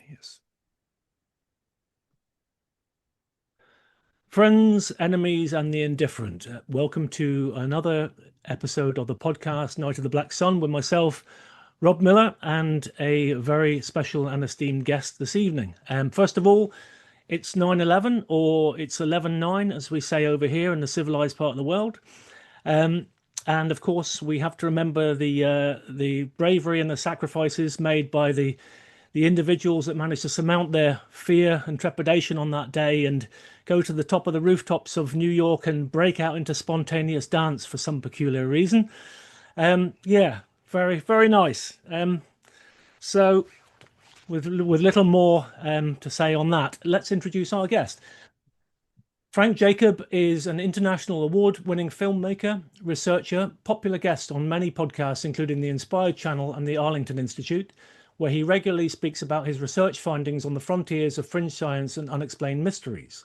Yes. Friends, enemies, and the indifferent. Welcome to another episode of the podcast Night of the Black Sun with myself, Rob Miller, and a very special and esteemed guest this evening. First of all, it's 9/11, or it's 11/9, as we say over here in the civilized part of the world. Um, and of course, we have to remember the bravery and the sacrifices made by the individuals that managed to surmount their fear and trepidation on that day and go to the top of the rooftops of New York and break out into spontaneous dance for some peculiar reason. Yeah, very, very nice. So, with little more to say on that, let's introduce our guest. Frank Jacob is an international award-winning filmmaker, researcher, popular guest on many podcasts, including the Inspired Channel and the Arlington Institute, where he regularly speaks about his research findings on the frontiers of fringe science and unexplained mysteries.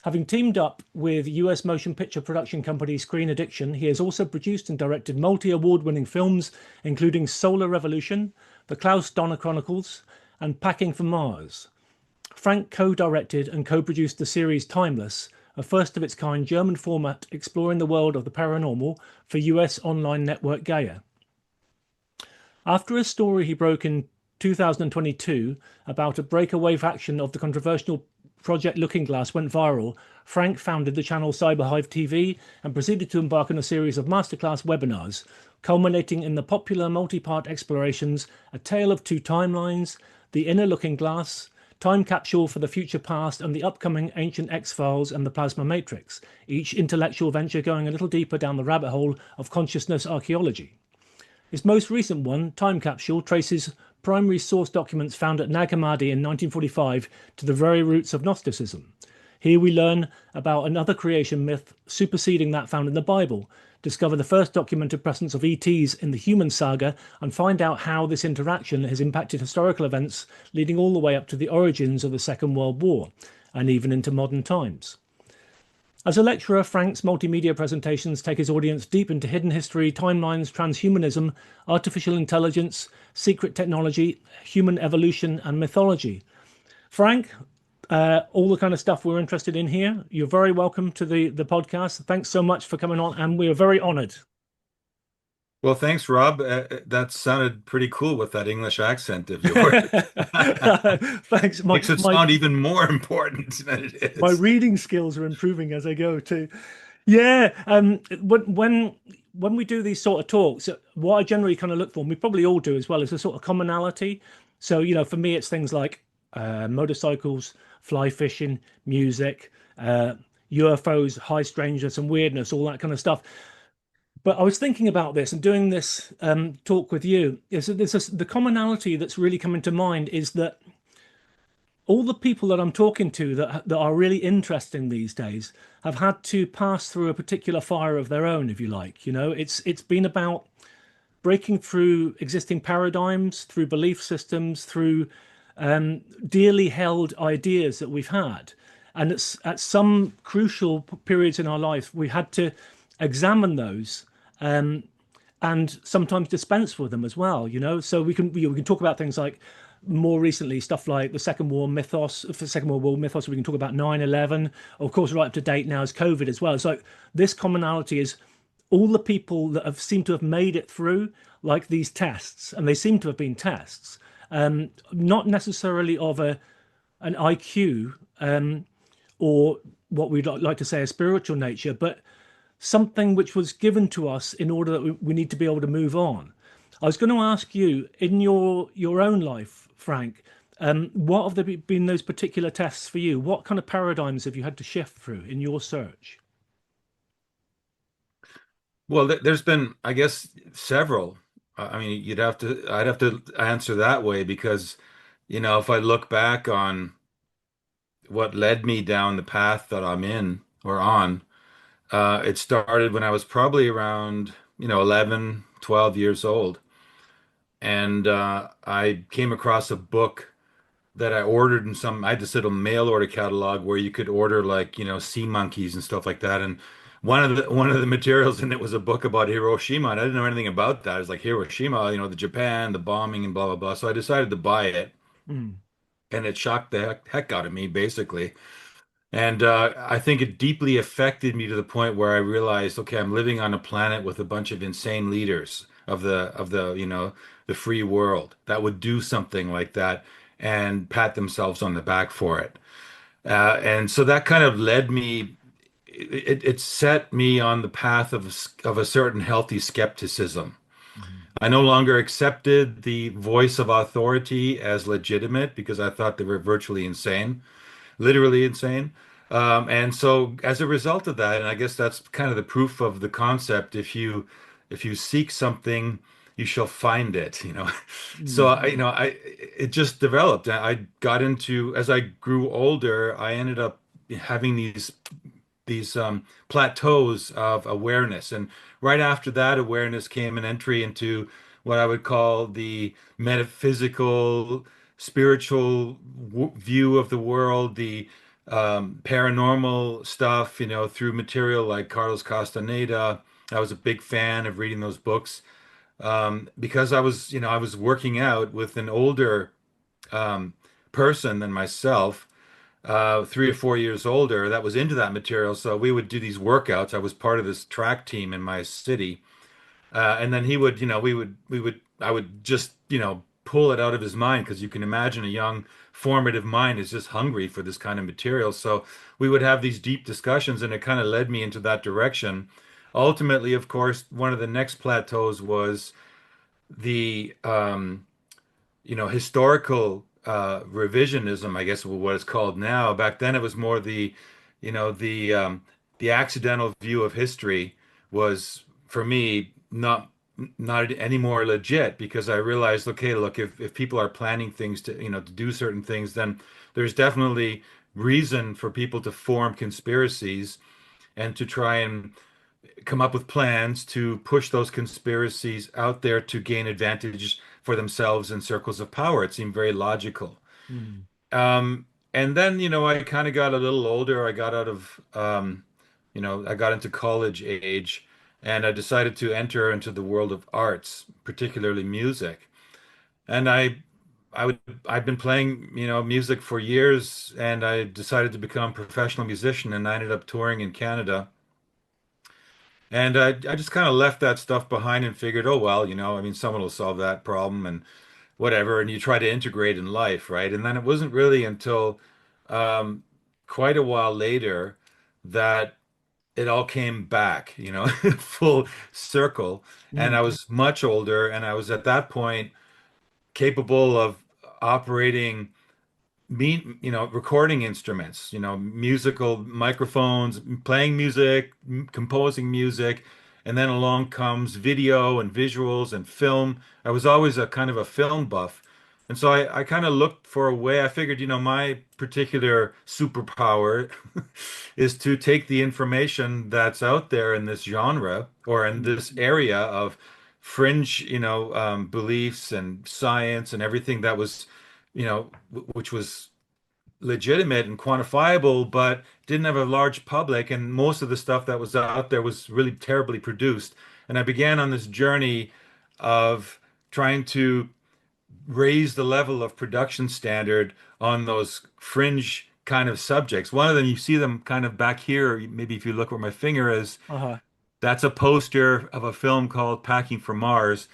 Having teamed up with US motion picture production company Screen Addiction, he has also produced and directed multi-award-winning films, including Solar Revolution, The Klaus Donner Chronicles, and Packing for Mars. Frank co-directed and co-produced the series Timeless, a first-of-its-kind German format exploring the world of the paranormal for US online network Gaia. After a story he broke in 2022 about a breakaway faction of the controversial Project Looking Glass went viral, Frank founded the channel Cyberhive TV and proceeded to embark on a series of masterclass webinars, culminating in the popular multi-part explorations A Tale of Two Timelines, The Inner Looking Glass, Time Capsule for the Future Past, and the upcoming Ancient X-Files and the Plasma Matrix, each intellectual venture going a little deeper down the rabbit hole of consciousness archaeology. His most recent one, Time Capsule, traces primary source documents found at Nag Hammadi in 1945 to the very roots of Gnosticism. Here we learn about another creation myth superseding that found in the Bible, discover the first documented presence of ETs in the human saga, and find out how this interaction has impacted historical events leading all the way up to the origins of the Second World War, and even into modern times. As a lecturer, Frank's multimedia presentations take his audience deep into hidden history, timelines, transhumanism, artificial intelligence, secret technology, human evolution, and mythology. Frank, all the kind of stuff we're interested in here. You're very welcome to the podcast. Thanks so much for coming on, and we are very honored. Well, thanks, Rob. That sounded pretty cool with that English accent of yours. Thanks. Makes it sound even more important than it My is. reading skills are improving as I go too. Yeah, when we do these sort of talks, what I generally kind of look for, and we probably all do as well, is a sort of commonality. So, for me, it's things like motorcycles, fly fishing, music, UFOs, high strangeness and weirdness, all that kind of stuff. But I was thinking about this and doing this talk with you. Is that the commonality that's really coming to mind is that all the people that I'm talking to that are really interesting these days have had to pass through a particular fire of their own, if you like. It's been about breaking through existing paradigms, through belief systems, through dearly held ideas that we've had. And it's at some crucial periods in our life, we had to examine those and sometimes dispense with them as well. So we can talk about things like more recently stuff like the Second War mythos, for Second World War mythos. We can talk about 9/11. Of course, right up to date now is COVID as well. So this commonality is all the people that have seemed to have made it through like these tests, and they seem to have been tests, not necessarily of an IQ or what we'd like to say a spiritual nature, but something which was given to us in order that we need to be able to move on. I was going to ask you, in your own life, Frank, what have there been those particular tests for you? What kind of paradigms have you had to shift through in your search? Well, there's been, I guess, several. I mean, I'd have to answer that way because, if I look back on what led me down the path that I'm in or on, it started when I was probably around, 11, 12 years old. And I came across a book that I ordered in I had this little mail order catalog where you could order like, sea monkeys and stuff like that. And one of the materials in it was a book about Hiroshima, and I didn't know anything about that. It was like Hiroshima, the Japan, the bombing and blah blah blah. So I decided to buy it. Mm. and it shocked the heck out of me, basically. And I think it deeply affected me to the point where I realized, okay, I'm living on a planet with a bunch of insane leaders of the free world that would do something like that and pat themselves on the back for it. And so that kind of led me, it set me on the path of a certain healthy skepticism. Mhm. I no longer accepted the voice of authority as legitimate because I thought they were virtually insane, literally insane. And so as a result of that, and I guess that's kind of the proof of the concept, if you seek something, you shall find it, you know. So Mm. it just developed. I got into as I grew older, I ended up having these plateaus of awareness. And right after that awareness came an entry into what I would call the metaphysical, spiritual view of the world, the paranormal stuff, through material like Carlos Castaneda. I was a big fan of reading those books because I was working out with an older um, person than myself 3 or 4 years older that was into that material. So we would do these workouts. I was part of this track team in my city. And then he would, I would just, pull it out of his mind because you can imagine a young formative mind is just hungry for this kind of material. So we would have these deep discussions and it kind of led me into that direction. Ultimately, of course, one of the next plateaus was the historical revisionism, I guess what it's called now. Back then, it was more you know, the um, the accidental view of history was for me not any more legit because I realized, okay, look, if people are planning things to do certain things, then there's definitely reason for people to form conspiracies and to try and come up with plans to push those conspiracies out there to gain advantage for themselves in circles of power. It seemed very logical. Mm. Um, and then, I kind of got a little older. I got into college age, and I decided to enter into the world of arts, particularly music. And I've been playing, music for years, and I decided to become a professional musician, and I ended up touring in Canada. And I just kind of left that stuff behind and figured, oh, well, I mean, someone will solve that problem and whatever. And you try to integrate in life, right? And then it wasn't really until um, quite a while later that it all came back, full circle. And I Mm. was much older, and I was at that point capable of operating recording instruments, musical microphones, playing music, composing music, and then along comes video and visuals and film. I was always a kind of a film buff. And so I kind of looked for a way. I figured, my particular superpower is to take the information that's out there in this genre or in Mm. this area of fringe, beliefs and science and everything that was which was legitimate and quantifiable, but didn't have a large public. And most of the stuff that was out there was really terribly produced. And I began on this journey of trying to raise the level of production standard on those fringe kind of subjects. One of them, you see them kind of back here, maybe if you look where my finger is, Uh-huh. that's a poster of a film called Packing for Mars.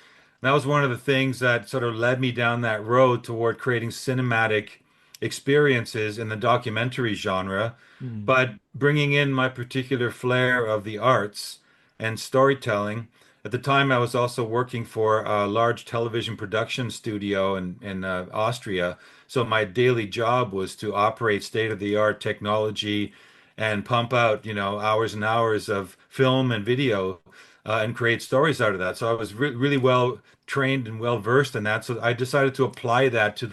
That was one of the things that sort of led me down that road toward creating cinematic experiences in the documentary genre, Mm. but bringing in my particular flair of the arts and storytelling. At the time, I was also working for a large television production studio in Austria. So my daily job was to operate state-of-the-art technology and pump out, hours and hours of film and video and create stories out of that. So I was really well trained and well versed in that. So I decided to apply that to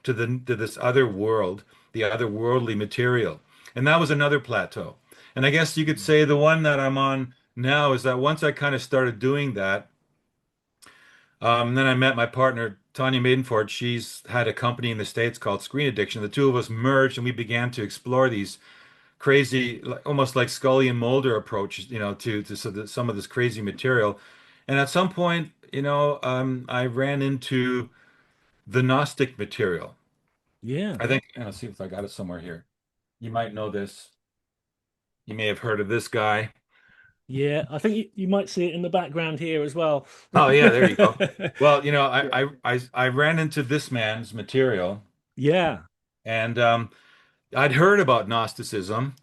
this other world, the other worldly material. And that was another plateau. And I guess you could say the one that I'm on now is that once I kind of started doing that, then I met my partner, Tanya Maidenford. She's had a company in the States called Screen Addiction. The two of us merged and we began to explore these crazy, almost like Scully and Mulder approach, to some of this crazy material. And at some point, I ran into the Gnostic material. Yeah. I think, let's see if I got it somewhere here. You might know this. You may have heard of this guy. Yeah. I think you might see it in the background here as well. Oh yeah, there you go. Well, Yeah. I ran into this man's material, Yeah. and I'd heard about Gnosticism,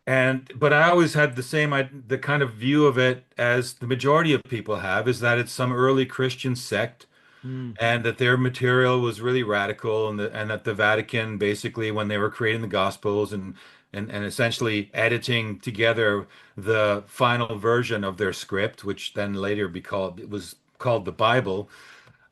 and but I always had the kind of view of it as the majority of people have, is that it's some early Christian sect, Mm. and that their material was really radical, and that the Vatican basically, when they were creating the Gospels and essentially editing together the final version of their script, which then later be called it was called the Bible,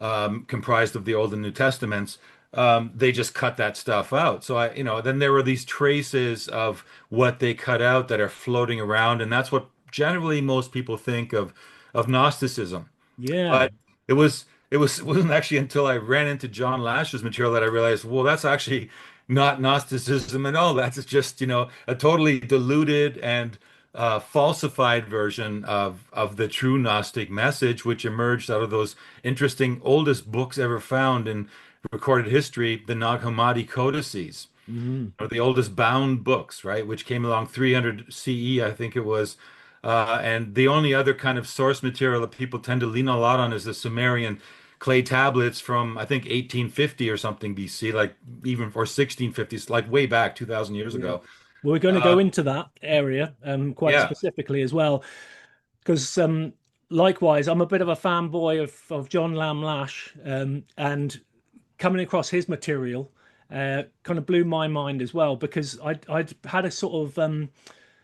comprised of the Old and New Testaments. They just cut that stuff out. So then there were these traces of what they cut out that are floating around, and that's what generally most people think of Gnosticism. Yeah. But it wasn't actually until I ran into John Lash's material that I realized, well, that's actually not Gnosticism at all. That's just, a totally diluted and falsified version of the true Gnostic message, which emerged out of those interesting oldest books ever found in recorded history, the Nag Hammadi codices, Mm. or the oldest bound books, right, which came along 300 CE, I think it was. And the only other kind of source material that people tend to lean a lot on is the Sumerian clay tablets from, I think, 1850 or something BC, like even or 1650s, like way back 2,000 years Yeah. ago. Well, we're going to Uh, go into that area quite yeah, specifically as well, because likewise, I'm a bit of a fanboy of John Lamb Lash, and coming across his material kind of blew my mind as well because I'd had a sort of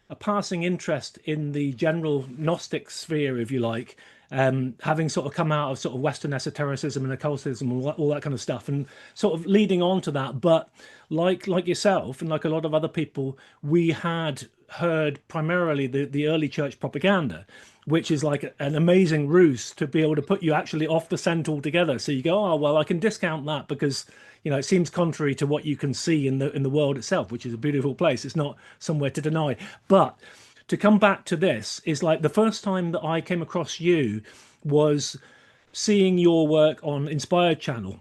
a passing interest in the general Gnostic sphere, if you like, having sort of come out of sort of Western esotericism and occultism and all that kind of stuff, and sort of leading on to that. But like yourself and like a lot of other people, we had heard primarily the early church propaganda, which is like an amazing ruse to be able to put you actually off the scent altogether. So you go, oh well, I can discount that because it seems contrary to what you can see in the world itself, which is a beautiful place. It's not somewhere to deny. But to come back to this is like the first time that I came across you was seeing your work on Inspired Channel,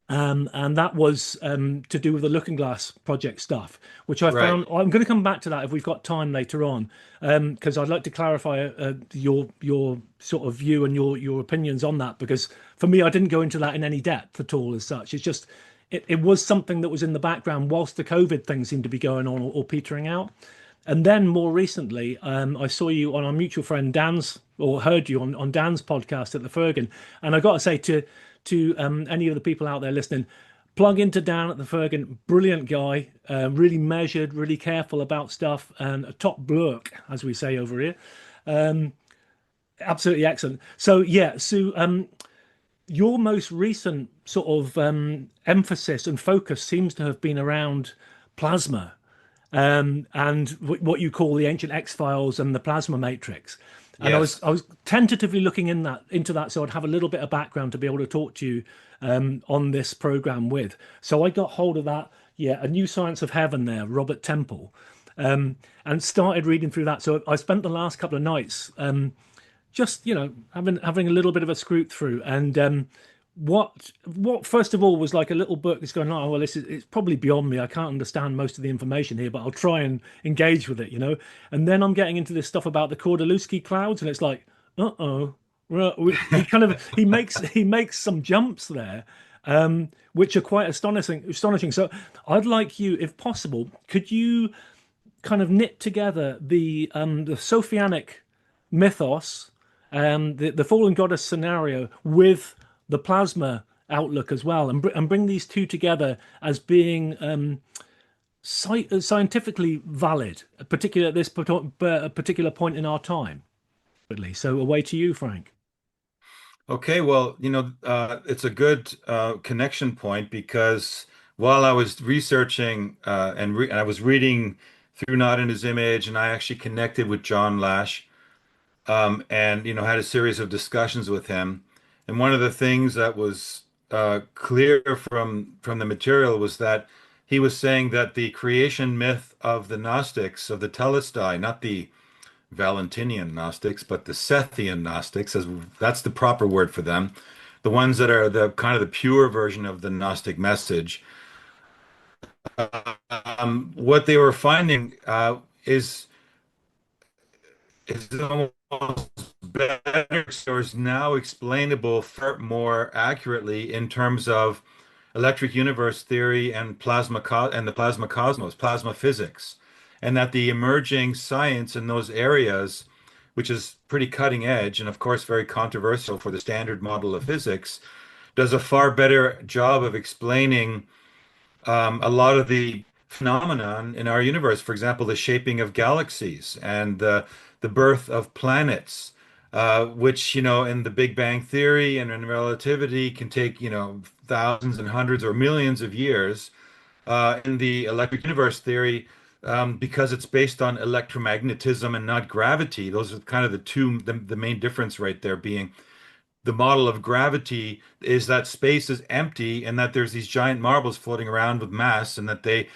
and that was to do with the Looking Glass project stuff, which I right. found. I'm going to come back to that if we've got time later on, because I'd like to clarify your sort of view and your opinions on that. Because for me, I didn't go into that in any depth at all as such. It's just it was something that was in the background whilst the COVID thing seemed to be going on or petering out. And then more recently, I saw you on our mutual friend Dan's, or heard you on Dan's podcast at the Fergan. And I got to say to any of the people out there listening, plug into Dan at the Fergan. Brilliant guy, really measured, really careful about stuff, and a top blurk, as we say over here. Absolutely excellent. So yeah, so your most recent sort of emphasis and focus seems to have been around plasma, and what you call the ancient X files and the plasma matrix. And I was Yes. I was tentatively looking into that, so I'd have a little bit of background to be able to talk to you on this program with. So I got hold of that, yeah, A New Science of Heaven there, Robert Temple, and started reading through that. So I spent the last couple of nights just having a little bit of a scroot through, and what first of all was like a little book that's going, oh well, it's probably beyond me, I can't understand most of the information here, but I'll try and engage with it. And then I'm getting into this stuff about the Cordylewski clouds, and it's like, uh-oh, he kind of he makes some jumps there, which are quite astonishing. So I'd like you, if possible, could you kind of knit together the Sophianic mythos, the fallen goddess scenario with the plasma outlook as well, and bring these two together as being scientifically valid, particularly at this particular point in our time. So away to you, Frank. Okay, well, it's a good connection point because while I was researching and I was reading through Not in His Image, and I actually connected with John Lash, and had a series of discussions with him. And one of the things that was clear from the material was that he was saying that the creation myth of the Gnostics, of the Telestai, not the Valentinian Gnostics, but the Sethian Gnostics, as that's the proper word for them, the ones that are the kind of the pure version of the Gnostic message. What they were finding is almost better, or is now explainable far more accurately in terms of electric universe theory and and the plasma cosmos, plasma physics, and that the emerging science in those areas, which is pretty cutting edge and of course very controversial for the standard model of physics, does a far better job of explaining a lot of the phenomenon in our universe. For example, the shaping of galaxies and the birth of planets, which, in the Big Bang Theory and in relativity can take, thousands and hundreds or millions of years. In the electric universe theory, because it's based on electromagnetism and not gravity. Those are kind of the main difference right there being the model of gravity is that space is empty and that there's these giant marbles floating around with mass and that they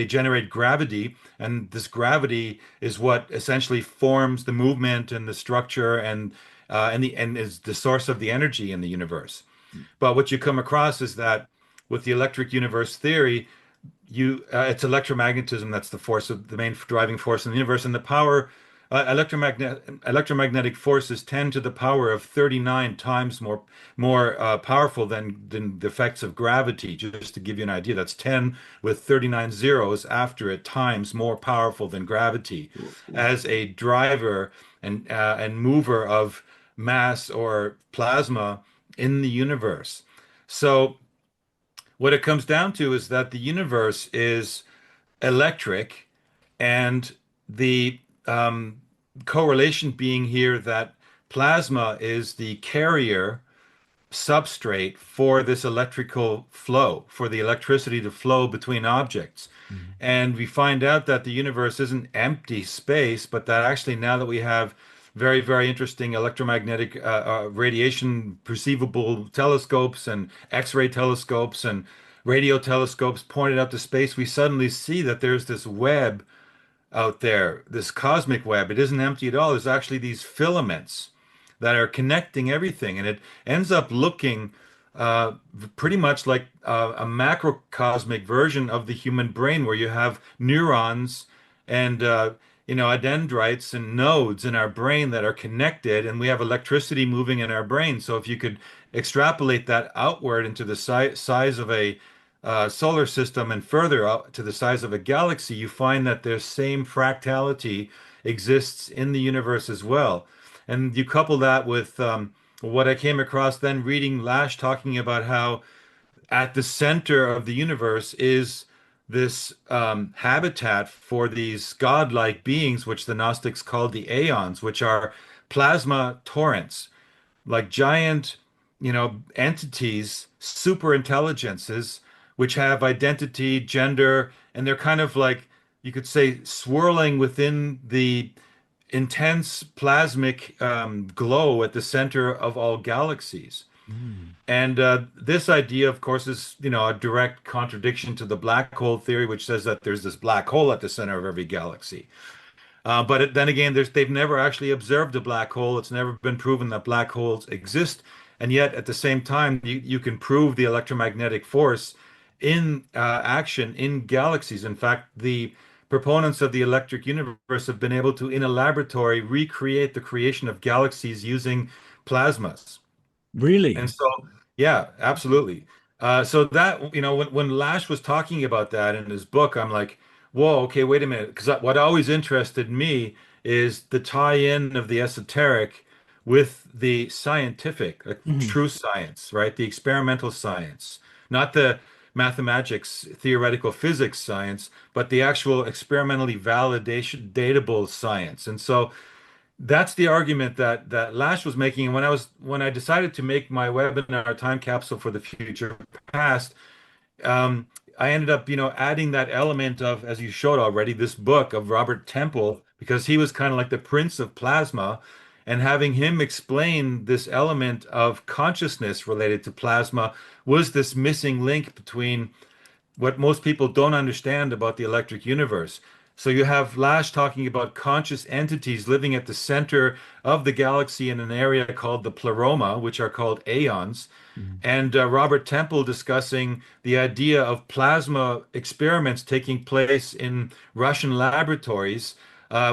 generate gravity, and this gravity is what essentially forms the movement and the structure and is the source of the energy in the universe. But what you come across is that with the electric universe theory, it's electromagnetism that's the main driving force in the universe, and the power electromagnetic forces 10 to the power of 39 times more powerful than the effects of gravity. Just to give you an idea, that's 10 with 39 zeros after it, times more powerful than gravity as a driver and mover of mass or plasma in the universe. So what it comes down to is that the universe is electric, and the correlation being here that plasma is the carrier substrate for this electrical flow, for the electricity to flow between objects. Mhm. And we find out that the universe isn't empty space, but that actually now that we have very, very interesting electromagnetic radiation perceivable telescopes and X-ray telescopes and radio telescopes pointed out to space, we suddenly see that there's this web out there, this cosmic web. It isn't empty at all. There's actually these filaments that are connecting everything, and it ends up looking uh, pretty much like a macrocosmic version of the human brain, where you have neurons and dendrites and nodes in our brain that are connected, and we have electricity moving in our brain. So if you could extrapolate that outward into the size of a solar system and further out to the size of a galaxy, you find that the same fractality exists in the universe as well. And you couple that with what I came across then reading Lash talking about how at the center of the universe is this habitat for these godlike beings, which the Gnostics called the Aeons, which are plasma torrents, like giant, entities, super intelligences, which have identity, gender, and they're kind of like, you could say, swirling within the intense plasmic glow at the center of all galaxies. Mm. And this idea, of course, is, a direct contradiction to the black hole theory, which says that there's this black hole at the center of every galaxy. Then again, they've never actually observed a black hole. It's never been proven that black holes exist. And yet, at the same time, you can prove the electromagnetic force in action in galaxies. In fact, the proponents of the electric universe have been able to, in a laboratory, recreate the creation of galaxies using plasmas. And Really? so, yeah, absolutely. So that, when Lash was talking about that in his book, I'm like, whoa, okay, wait a minute. Because what always interested me is the tie-in of the esoteric with the scientific, like Mhm. true science, right? The experimental science, not the mathematics, theoretical physics science, but the actual experimentally validation, datable science. And so that's the argument that Lash was making. And when I decided to make my webinar time capsule for the future past, um, I ended up, adding that element of, as you showed already, this book of Robert Temple, because he was kind of like the prince of plasma, and having him explain this element of consciousness related to plasma was this missing link between what most people don't understand about the electric universe. So you have Lash talking about conscious entities living at the center of the galaxy in an area called the pleroma, which are called aeons. Mm. And Robert Temple discussing the idea of plasma experiments taking place in Russian laboratories,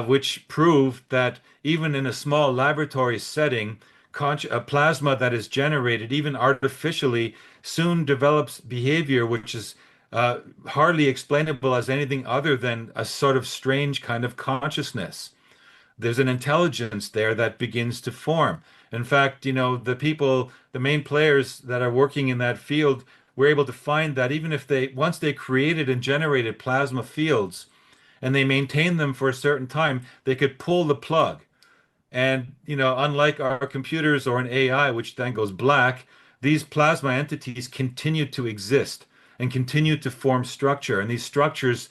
which proved that even in a small laboratory setting, a plasma that is generated, even artificially, soon develops behavior which is hardly explainable as anything other than a sort of strange kind of consciousness. There's an intelligence there that begins to form. In fact, the people, the main players that are working in that field were able to find that even if once they created and generated plasma fields and they maintained them for a certain time, they could pull the plug. And, unlike our computers or an AI, which then goes black, these plasma entities continue to exist and continue to form structure. And these structures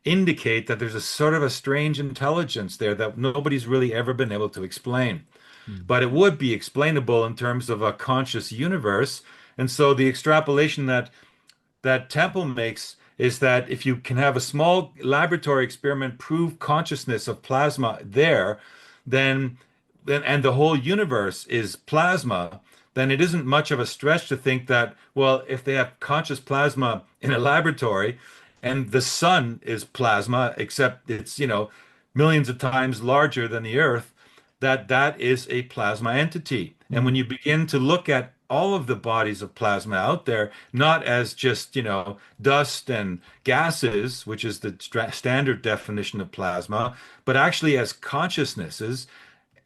indicate that there's a sort of a strange intelligence there that nobody's really ever been able to explain. Mm. But it would be explainable in terms of a conscious universe. And so the extrapolation that Temple makes is that if you can have a small laboratory experiment prove consciousness of plasma there, then and the whole universe is plasma, then it isn't much of a stretch to think that, well, if they have conscious plasma in a laboratory and the sun is plasma, except it's, millions of times larger than the Earth, that is a plasma entity. And Mm. when you begin to look at all of the bodies of plasma out there, not as just, dust and gases, which is the standard definition of plasma, but actually as consciousnesses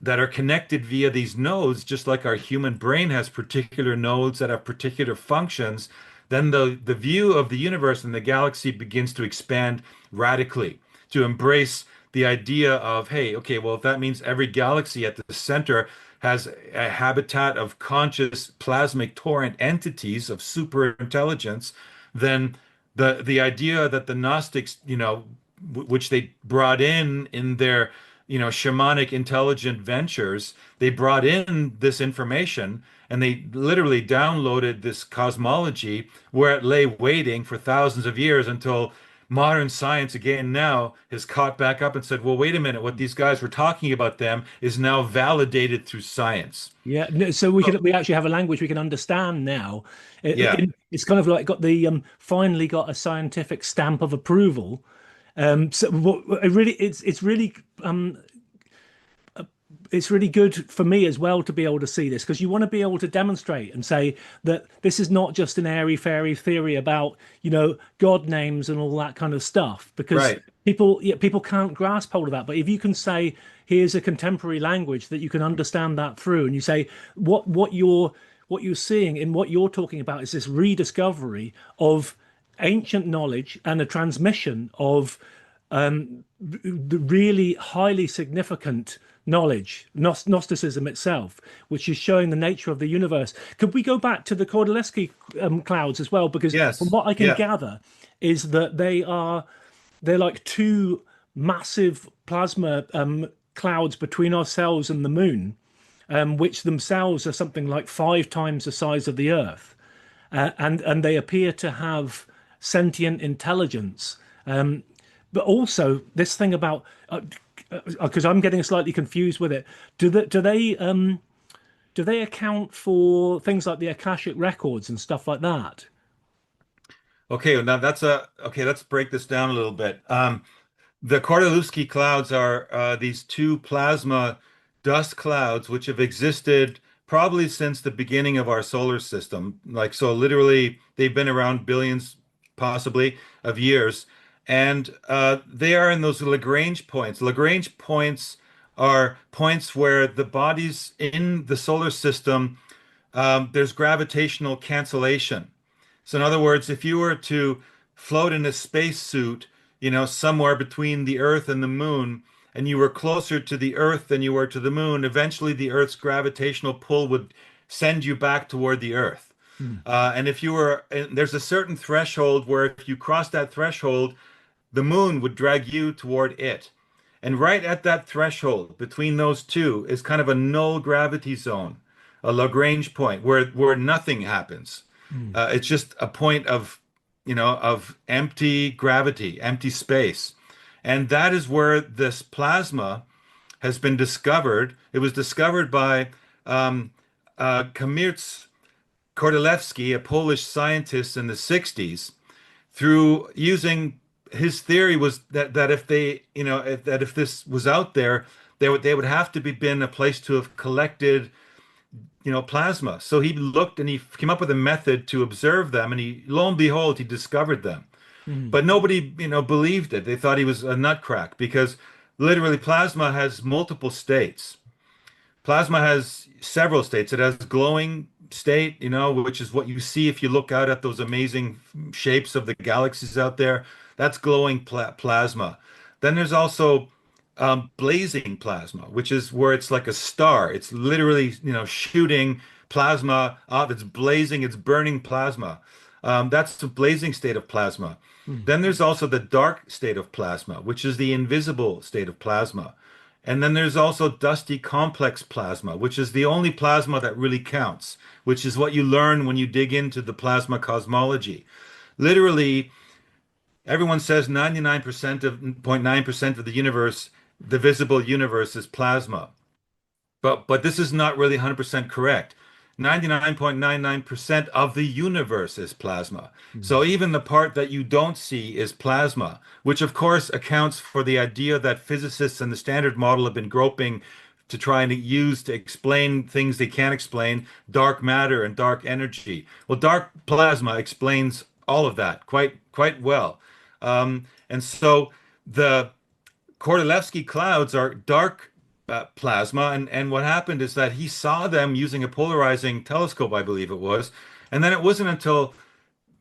that are connected via these nodes, just like our human brain has particular nodes that have particular functions, then the view of the universe and the galaxy begins to expand radically to embrace the idea of, hey, okay, well, if that means every galaxy at the center has a habitat of conscious plasmic torrent entities of super intelligence, then the idea that the Gnostics, which they brought in their shamanic intelligent ventures, they brought in this information and they literally downloaded this cosmology where it lay waiting for thousands of years until modern science again now has caught back up and said, well, wait a minute, what these guys were talking about them is now validated through science. Yeah, no, so we actually have a language we can understand now. Yeah. It's kind of like got the finally got a scientific stamp of approval. So it really it's really good for me as well to be able to see this because you want to be able to demonstrate and say that this is not just an airy fairy theory about God names and all that kind of stuff because Right. people can't grasp hold of that. But if you can say here's a contemporary language that you can understand that through, and you say what you're seeing in what you're talking about is this rediscovery of ancient knowledge and a transmission of the really highly significant knowledge, Gnosticism itself, which is showing the nature of the universe. Could we go back to the Cordylewski clouds as well? Because from Yes. what I can Yeah. gather, is that they're like two massive plasma clouds between ourselves and the moon, which themselves are something like 5 times the size of the Earth, and they appear to have sentient intelligence. But also this thing about because I'm getting slightly confused with it. Do they account for things like the Akashic records and stuff like that? Okay, well, now okay, let's break this down a little bit. The Cordylewski clouds are these two plasma dust clouds which have existed probably since the beginning of our solar system. Like, so literally, they've been around billions, possibly, of years. And they are in those Lagrange points. Lagrange points are points where the bodies in the solar system, there's gravitational cancellation. So in other words, if you were to float in a spacesuit, somewhere between the Earth and the moon, and you were closer to the Earth than you were to the moon, eventually the Earth's gravitational pull would send you back toward the Earth. Hmm. And if you were, and there's a certain threshold where if you cross that threshold, the moon would drag you toward it. And right at that threshold between those two is kind of a null gravity zone, a Lagrange point where nothing happens. Hmm. It's just a point of empty gravity, empty space. And that is where this plasma has been discovered. It was discovered by um, Kamierz Cordylewski, a Polish scientist in the 60s, through using his theory was that if they, that if this was out there, they would have to be been a place to have collected, plasma. So he looked and he came up with a method to observe them, and he, lo and behold, he discovered them. Mm. But nobody, believed it. They thought he was a nutcrack because literally plasma has multiple states. Plasma has several states. It has glowing state, which is what you see if you look out at those amazing shapes of the galaxies out there. That's glowing plasma. Then there's also blazing plasma, which is where it's like a star. It's literally, shooting plasma off. It's blazing, it's burning plasma. That's the blazing state of plasma. Mm. Then there's also the dark state of plasma, which is the invisible state of plasma. And then there's also dusty complex plasma, which is the only plasma that really counts, which is what you learn when you dig into the plasma cosmology. Literally, everyone says 99% of 0.9% of the universe, the visible universe, is plasma. But this is not really 100% correct. 99.99% of the universe is plasma. Mm. So even the part that you don't see is plasma, which of course accounts for the idea that physicists and the Standard Model have been groping to try and use to explain things they can't explain, dark matter and dark energy. Well, dark plasma explains all of that quite well. And so the Cordylewski clouds are dark plasma, and what happened is that he saw them using a polarizing telescope, I believe it was, and then it wasn't until,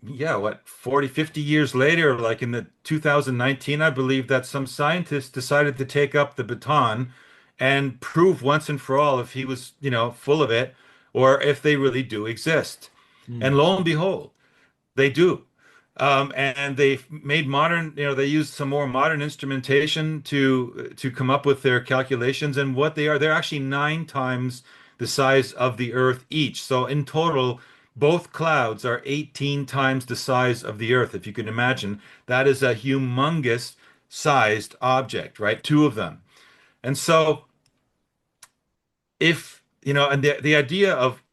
yeah, what, 40, 50 years later, like in the 2019, I believe, that some scientists decided to take up the baton and prove once and for all if he was, full of it, or if they really do exist. Mm. And lo and behold, they do. And they made modern, they used some more modern instrumentation to come up with their calculations. And what they are, they're actually 9 times the size of the Earth each. So in total, both clouds are 18 times the size of the Earth. If you can imagine, that is a humongous sized object, right? Two of them. And so if, and the idea of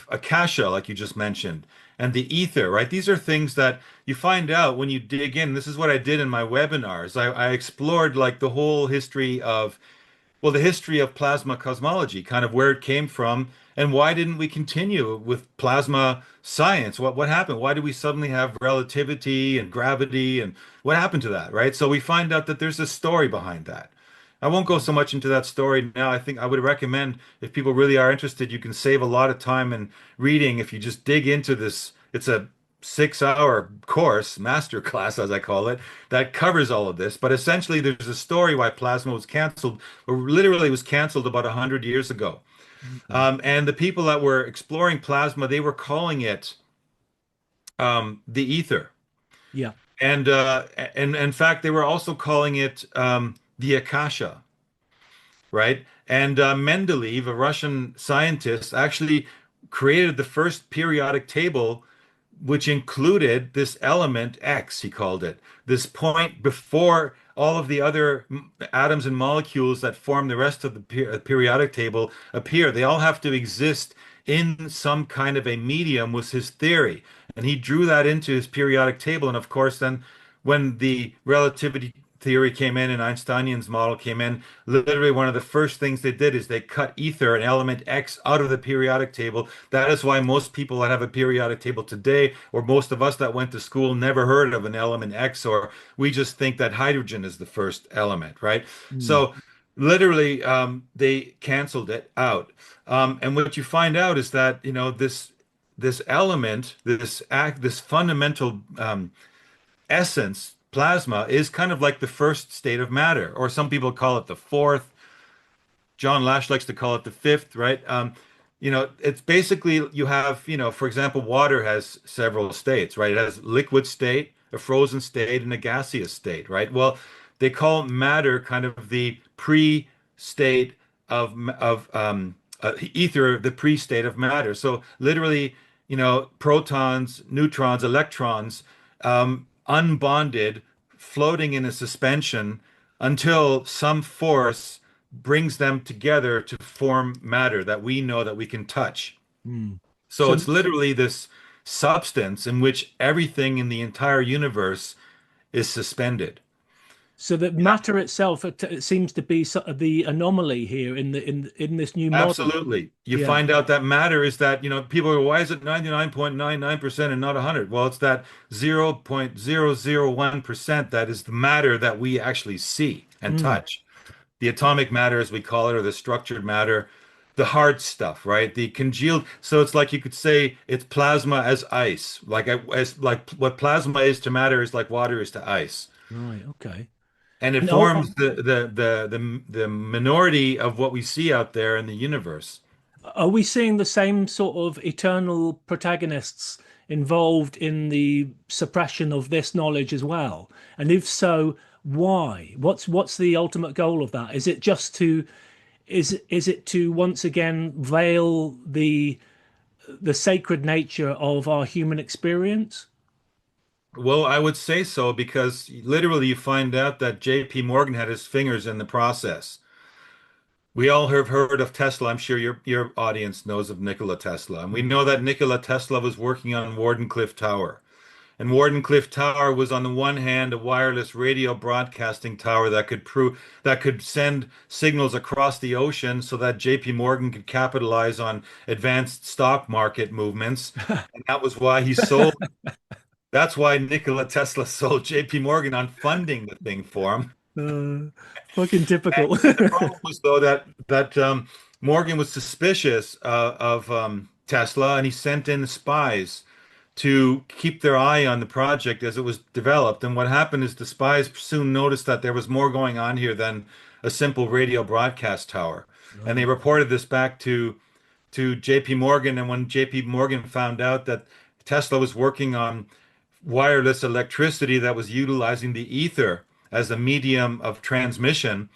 akasha, like you just mentioned, and the ether, right? These are things that you find out when you dig in. This is what I did in my webinars. I explored like the whole history of, well, the history of plasma cosmology, kind of where it came from, and why didn't we continue with plasma science? What happened? Why did we suddenly have relativity and gravity, and what happened to that, right? So we find out that there's a story behind that. I won't go so much into that story now. I think I would recommend, if people really are interested, you can save a lot of time in reading if you just dig into this. It's a 6-hour course, master class, as I call it, that covers all of this. But essentially, there's a story why plasma was canceled, or literally was canceled about 100 years ago. Okay. And the people that were exploring plasma, they were calling it the ether. Yeah. And in fact, they were also calling it the Akasha, right? And Mendeleev, a Russian scientist, actually created the first periodic table, which included this element X, he called it, this point before all of the other atoms and molecules that form the rest of the periodic table appear. They all have to exist in some kind of a medium, was his theory. And he drew that into his periodic table. And of course, then when the relativity theory came in and Einsteinian's model came in, literally one of the first things they did is they cut ether and element X out of the periodic table. That is why most people that have a periodic table today, or most of us that went to school, never heard of an element X, or we just think that hydrogen is the first element, right? Mm. So literally, they canceled it out. And what you find out is that, this element, this fundamental essence, plasma, is kind of like the first state of matter, or some people call it the fourth. John Lash likes to call it the fifth, right? It's basically you have, for example, water has several states, right? It has liquid state, a frozen state, and a gaseous state, right? Well, they call matter kind of the pre-state of ether, the pre-state of matter. So literally, protons, neutrons, electrons, unbonded, floating in a suspension until some force brings them together to form matter that we know that we can touch. Hmm. So So it's literally this substance in which everything in the entire universe is suspended. so that matter itself, it seems to be sort of the anomaly here in this new model. Absolutely. You Yeah. find out that matter is that, people go, why is it 99.99% and not 100? Well, it's that 0.001% that is the matter that we actually see and Mm. touch. The atomic matter, as we call it, or the structured matter, the hard stuff, right? The congealed. So it's like you could say it's plasma as ice. Like what plasma is to matter is like water is to ice. Right. Okay. And it And forms the minority of what we see out there in the universe. are we seeing the same sort of eternal protagonists involved in the suppression of this knowledge as well? And if so, why? What's the ultimate goal of that? Is it just to is it to once again veil the sacred nature of our human experience? Well, I would say so because literally you find out that J.P. Morgan had his fingers in the process. We all have heard of Tesla. I'm sure your audience knows of Nikola Tesla. And we know that Nikola Tesla was working on Wardenclyffe Tower. And Wardenclyffe Tower was on the one hand a wireless radio broadcasting tower that could send signals across the ocean so that JP Morgan could capitalize on advanced stock market movements. And that's why Nikola Tesla sold JP Morgan on funding the thing for him. Uh, fucking typical. And the problem was though that Morgan was suspicious of Tesla, and he sent in spies to keep their eye on the project as it was developed. And what happened is the spies soon noticed that there was more going on here than a simple radio broadcast tower, and they Right. reported this back to J.P. Morgan. And when J.P. Morgan found out that Tesla was working on wireless electricity that was utilizing the ether as a medium of transmission,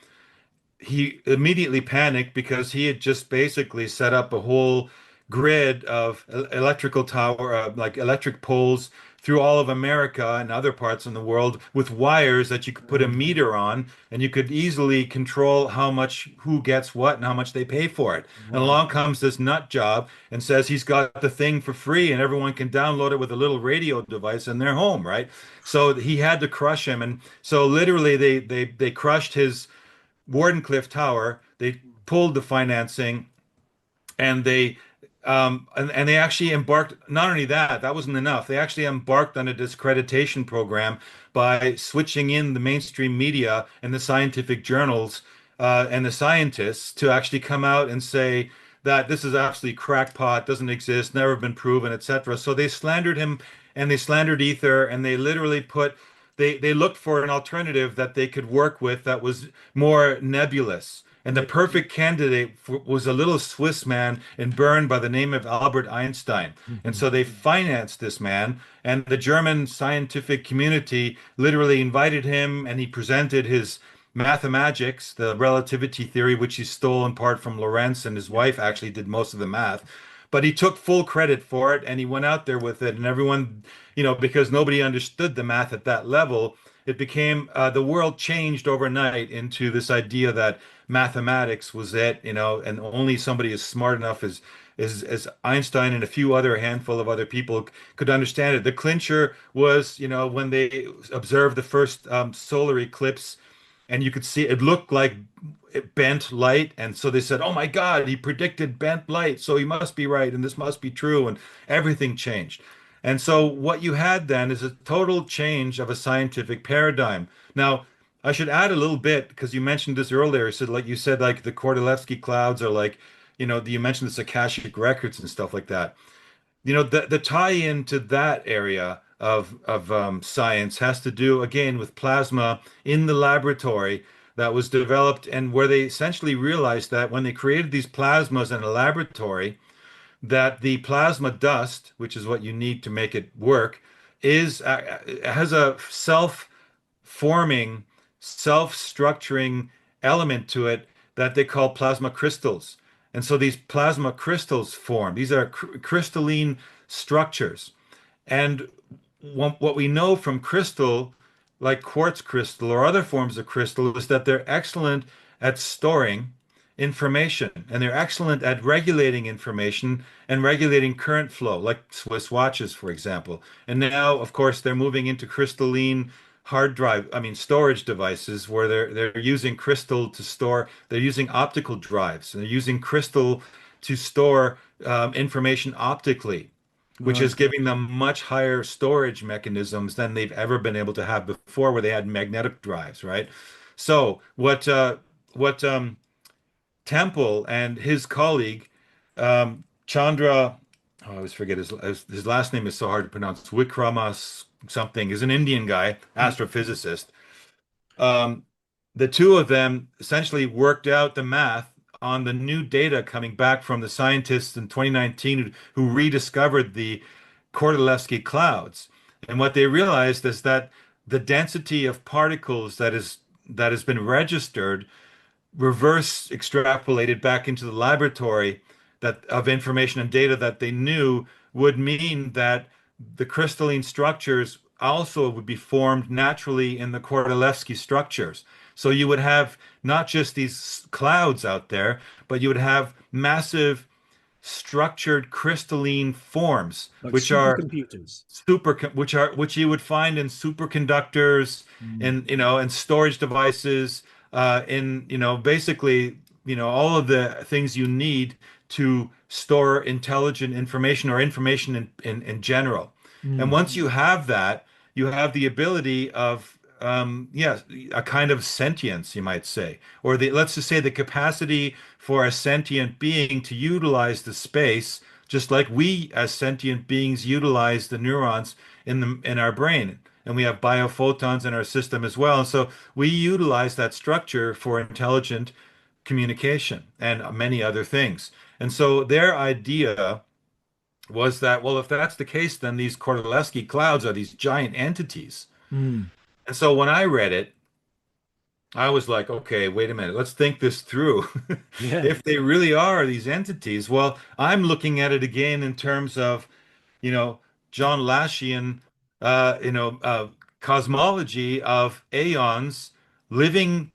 he immediately panicked because he had just basically set up a whole grid of electrical tower, like electric poles through all of America and other parts in the world with wires that you could put a meter on, and you could easily control how much who gets what and how much they pay for it. And Wow. along comes this nut job and says he's got the thing for free and everyone can download it with a little radio device in their home, right? So he had to crush him, and so literally they crushed his Wardenclyffe Tower. They pulled the financing, and and they actually embarked. Not only that, that wasn't enough. They actually embarked on a discreditation program by switching in the mainstream media and the scientific journals and the scientists to actually come out and say that this is absolutely crackpot, doesn't exist, never been proven, etc. So they slandered him and they slandered Ether, and they literally they looked for an alternative that they could work with that was more nebulous. And the Right. perfect candidate was a little Swiss man in Bern by the name of Albert Einstein. And Mhm. so they financed this man, and the German scientific community literally invited him, and he presented his mathematics, the relativity theory, which he stole in part from Lorentz, and his Yeah. wife actually did most of the math. But he took full credit for it, and he went out there with it, and everyone, because nobody understood the math at that level, it became the world changed overnight into this idea that mathematics was it, and only somebody as smart enough as Einstein and a few other handful of other people could understand it. The clincher was, when they observed the first solar eclipse, and you could see it looked like bent light, and so they said, "Oh my God, he predicted bent light, so he must be right, and this must be true," and everything changed. And so what you had then is a total change of a scientific paradigm. Now, I should add a little bit because you mentioned this earlier. So, like you said, like the Cordylewski clouds are like, you mentioned the Akashic records and stuff like that. The tie-in to that area of science has to do again with plasma in the laboratory that was developed, and where they essentially realized that when they created these plasmas in a laboratory, that the plasma dust, which is what you need to make it work, is has a self-forming, self-structuring element to it that they call plasma crystals. And so these plasma crystals form. These are crystalline structures. And what we know from crystal like quartz crystal or other forms of crystal is that they're excellent at storing information and they're excellent at regulating information and regulating current flow, like Swiss watches, for example. And now, of course, they're moving into crystalline hard drive, I mean, storage devices where they're using crystal to store, they're using optical drives and they're using crystal to store information optically, which Right. is giving them much higher storage mechanisms than they've ever been able to have before, where they had magnetic drives, right? So what Temple and his colleague Chandra, oh, I always forget his last name is so hard to pronounce. Wikramas something is an Indian guy, astrophysicist. Um, the two of them essentially worked out the math on the new data coming back from the scientists in 2019 who rediscovered the Cordylewski clouds. And what they realized is that the density of particles that has been registered reverse extrapolated back into the laboratory that of information and data that they knew would mean that the crystalline structures also would be formed naturally in the Kordylewski structures. So you would have not just these clouds out there, but you would have massive structured crystalline forms, Like which are supercomputers. which you would find in superconductors Mm. and and storage devices in basically all of the things you need to store intelligent information or information in general. And Mm. once you have that, you have the ability of yes, a kind of sentience, you might say, or the let's just say the capacity for a sentient being to utilize the space, just like we as sentient beings utilize the neurons in our brain. And we have biophotons in our system as well. And so we utilize that structure for intelligent communication and many other things. And so their idea was that, well, if that's the case, then these Kordylewski clouds are these giant entities. Mm. And so when I read it, I was like, okay, wait a minute, let's think this through. Yeah. If they really are these entities, well, I'm looking at it again in terms of, you know, John Lashian, uh, you know, uh, cosmology of aeons, living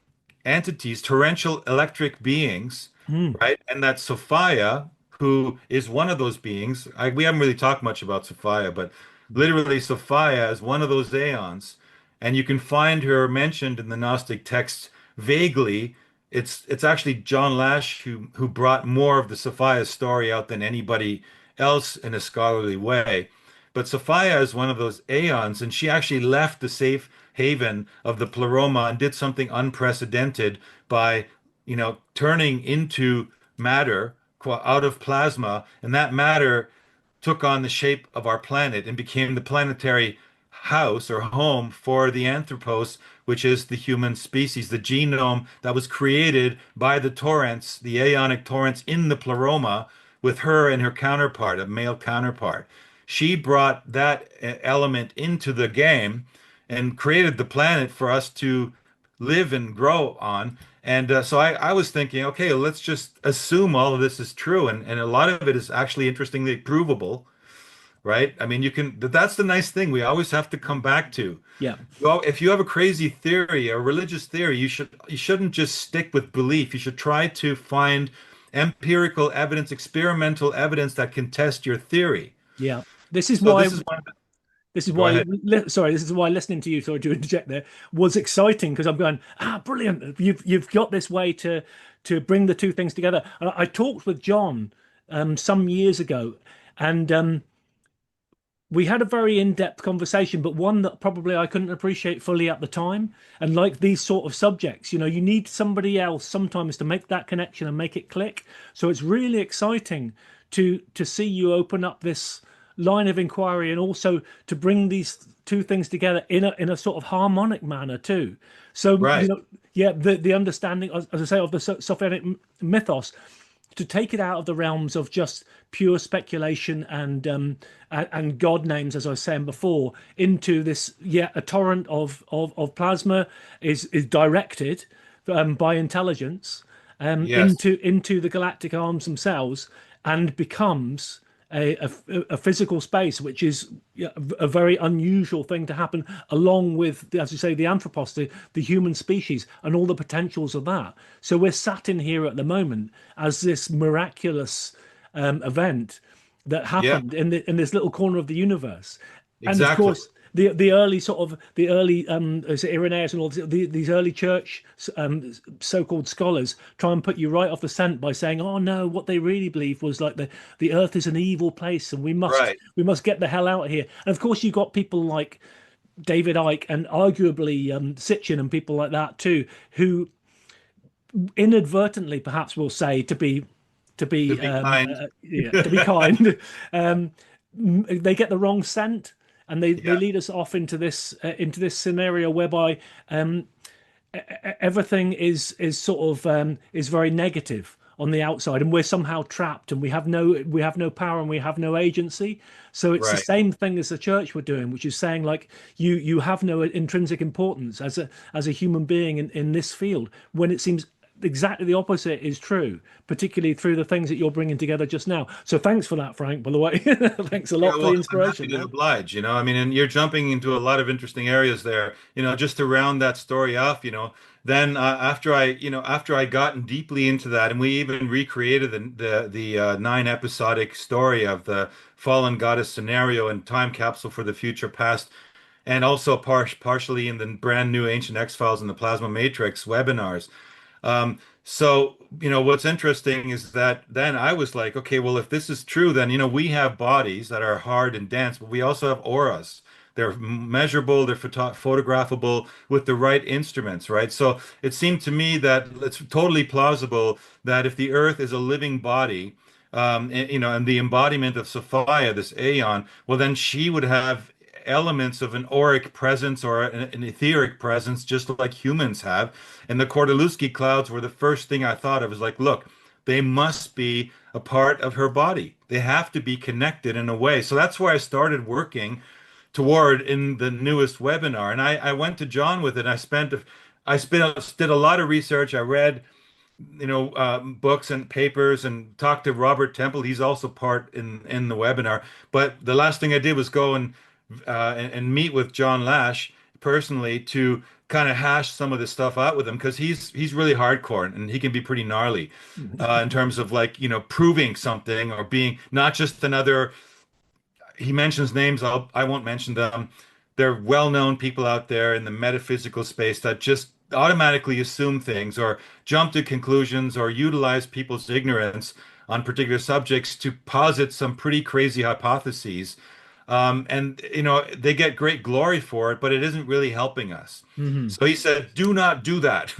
entities, torrential electric beings, Mm. right? And that Sophia, who is one of those beings, we haven't really talked much about Sophia, but literally Sophia is one of those aeons, and you can find her mentioned in the Gnostic texts vaguely. It's actually John Lash who brought more of the Sophia story out than anybody else in a scholarly way. But Sophia is one of those aeons, and she actually left the safe haven of the Pleroma and did something unprecedented by, turning into matter out of plasma, and that matter took on the shape of our planet and became the planetary house or home for the anthropos, which is the human species, the genome that was created by the torrents, the aeonic torrents in the pleroma, with her and her counterpart, a male counterpart. She brought that element into the game and created the planet for us to live and grow on. And so I was thinking, okay, let's just assume all of this is true. And a lot of it is actually interestingly provable, right? I mean, that's the nice thing. We always have to come back to. Yeah. Well, if you have a crazy theory, a religious theory, you shouldn't just stick with belief. You should try to find empirical evidence, experimental evidence that can test your theory. Yeah. This is So why this is one. This is Go why, ahead. sorry, this is why listening to you, sorry to interject there, was exciting because I'm going, brilliant. You've got this way to bring the two things together. I talked with John some years ago, and we had a very in-depth conversation, but one that probably I couldn't appreciate fully at the time. And like these sort of subjects, you need somebody else sometimes to make that connection and make it click. So it's really exciting to see you open up this line of inquiry and also to bring these two things together in a sort of harmonic manner too. So, Right. yeah, the understanding, as I say, of the Sophianic mythos, to take it out of the realms of just pure speculation and god names, as I was saying before, into this, yeah, a torrent of plasma is directed by intelligence Yes. into the galactic arms themselves and becomes a physical space, which is a very unusual thing to happen, along with, as you say, the anthropos, the human species, and all the potentials of that. So we're sat in here at the moment as this miraculous event that Yeah, happened in this little corner of the universe. And of exactly. course, the early sort of the early is it Irenaeus and all these early church so-called scholars try and put you right off the scent by saying, "Oh no, what they really believe was like the Earth is an evil place, and Right. we must get the hell out of here." And of course, you got people like David Icke and arguably Sitchin and people like that too, who inadvertently perhaps will say To be kind. yeah, to be kind, um, they get the wrong scent, and they Yeah, lead us off into this scenario whereby everything is sort of is very negative on the outside, and we're somehow trapped, and we have no power, and we have no agency. So it's the right. same thing as the church were doing, which is saying like you have no intrinsic importance as a human being in this field, when it seems exactly the opposite is true, particularly through the things that you're bringing together just now. So thanks for that, Frank, by the way. Thanks a Yeah, lot for the well, I'm happy inspiration, to man. oblige, I mean, and you're jumping into a lot of interesting areas there, just to round that story off, then after I gotten deeply into that, and we even recreated the nine episodic story of the fallen goddess scenario and time capsule for the future past, and also partially in the brand new Ancient X-Files and the Plasma Matrix webinars. So, what's interesting is that then I was like, okay, well, if this is true, then, we have bodies that are hard and dense, but we also have auras. They're measurable, they're photographable with the right instruments, right? So it seemed to me that it's totally plausible that if the Earth is a living body, and the embodiment of Sophia, this Aeon, well, then she would have elements of an auric presence or an etheric presence, just like humans have. And the Cordylewski clouds were the first thing I thought of. Was like, look, they must be a part of her body. They have to be connected in a way. So that's why I started working toward in the newest webinar. And I went to John with it. Did a lot of research. I read books and papers and talk to Robert Temple. He's also part in the webinar. But the last thing I did was go and meet with John Lash personally to kind of hash some of this stuff out with him because he's really hardcore and he can be pretty gnarly in terms of like proving something or being not just another. He mentions names. I won't mention them. They're well-known people out there in the metaphysical space that just automatically assume things or jump to conclusions or utilize people's ignorance on particular subjects to posit some pretty crazy hypotheses. And they get great glory for it, but it isn't really helping us. Hmm. So he said, "Do not do that."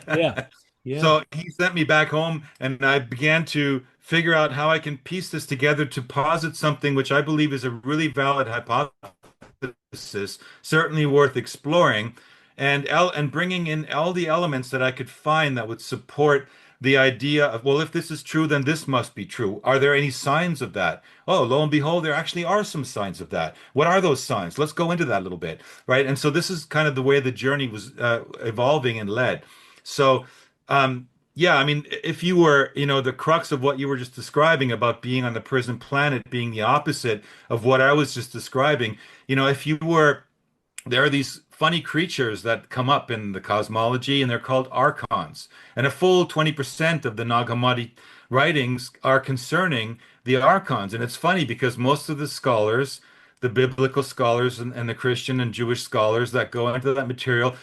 Yeah, yeah. So he sent me back home, and I began to figure out how I can piece this together to posit something which I believe is a really valid hypothesis, certainly worth exploring, and bringing in all the elements that I could find that would support the idea of, well, if this is true, then this must be true. Are there any signs of that? Oh, lo and behold, there actually are some signs of that. What are those signs? Let's go into that a little bit, right? And so this is kind of the way the journey was evolving and led. So, yeah, I mean, if you were, the crux of what you were just describing about being on the prison planet being the opposite of what I was just describing, if you were, there are these funny creatures that come up in the cosmology, and they're called Archons. And a full 20% of the Nag Hammadi writings are concerning the Archons. And it's funny because most of the scholars, the biblical scholars and the Christian and Jewish scholars that go into that material,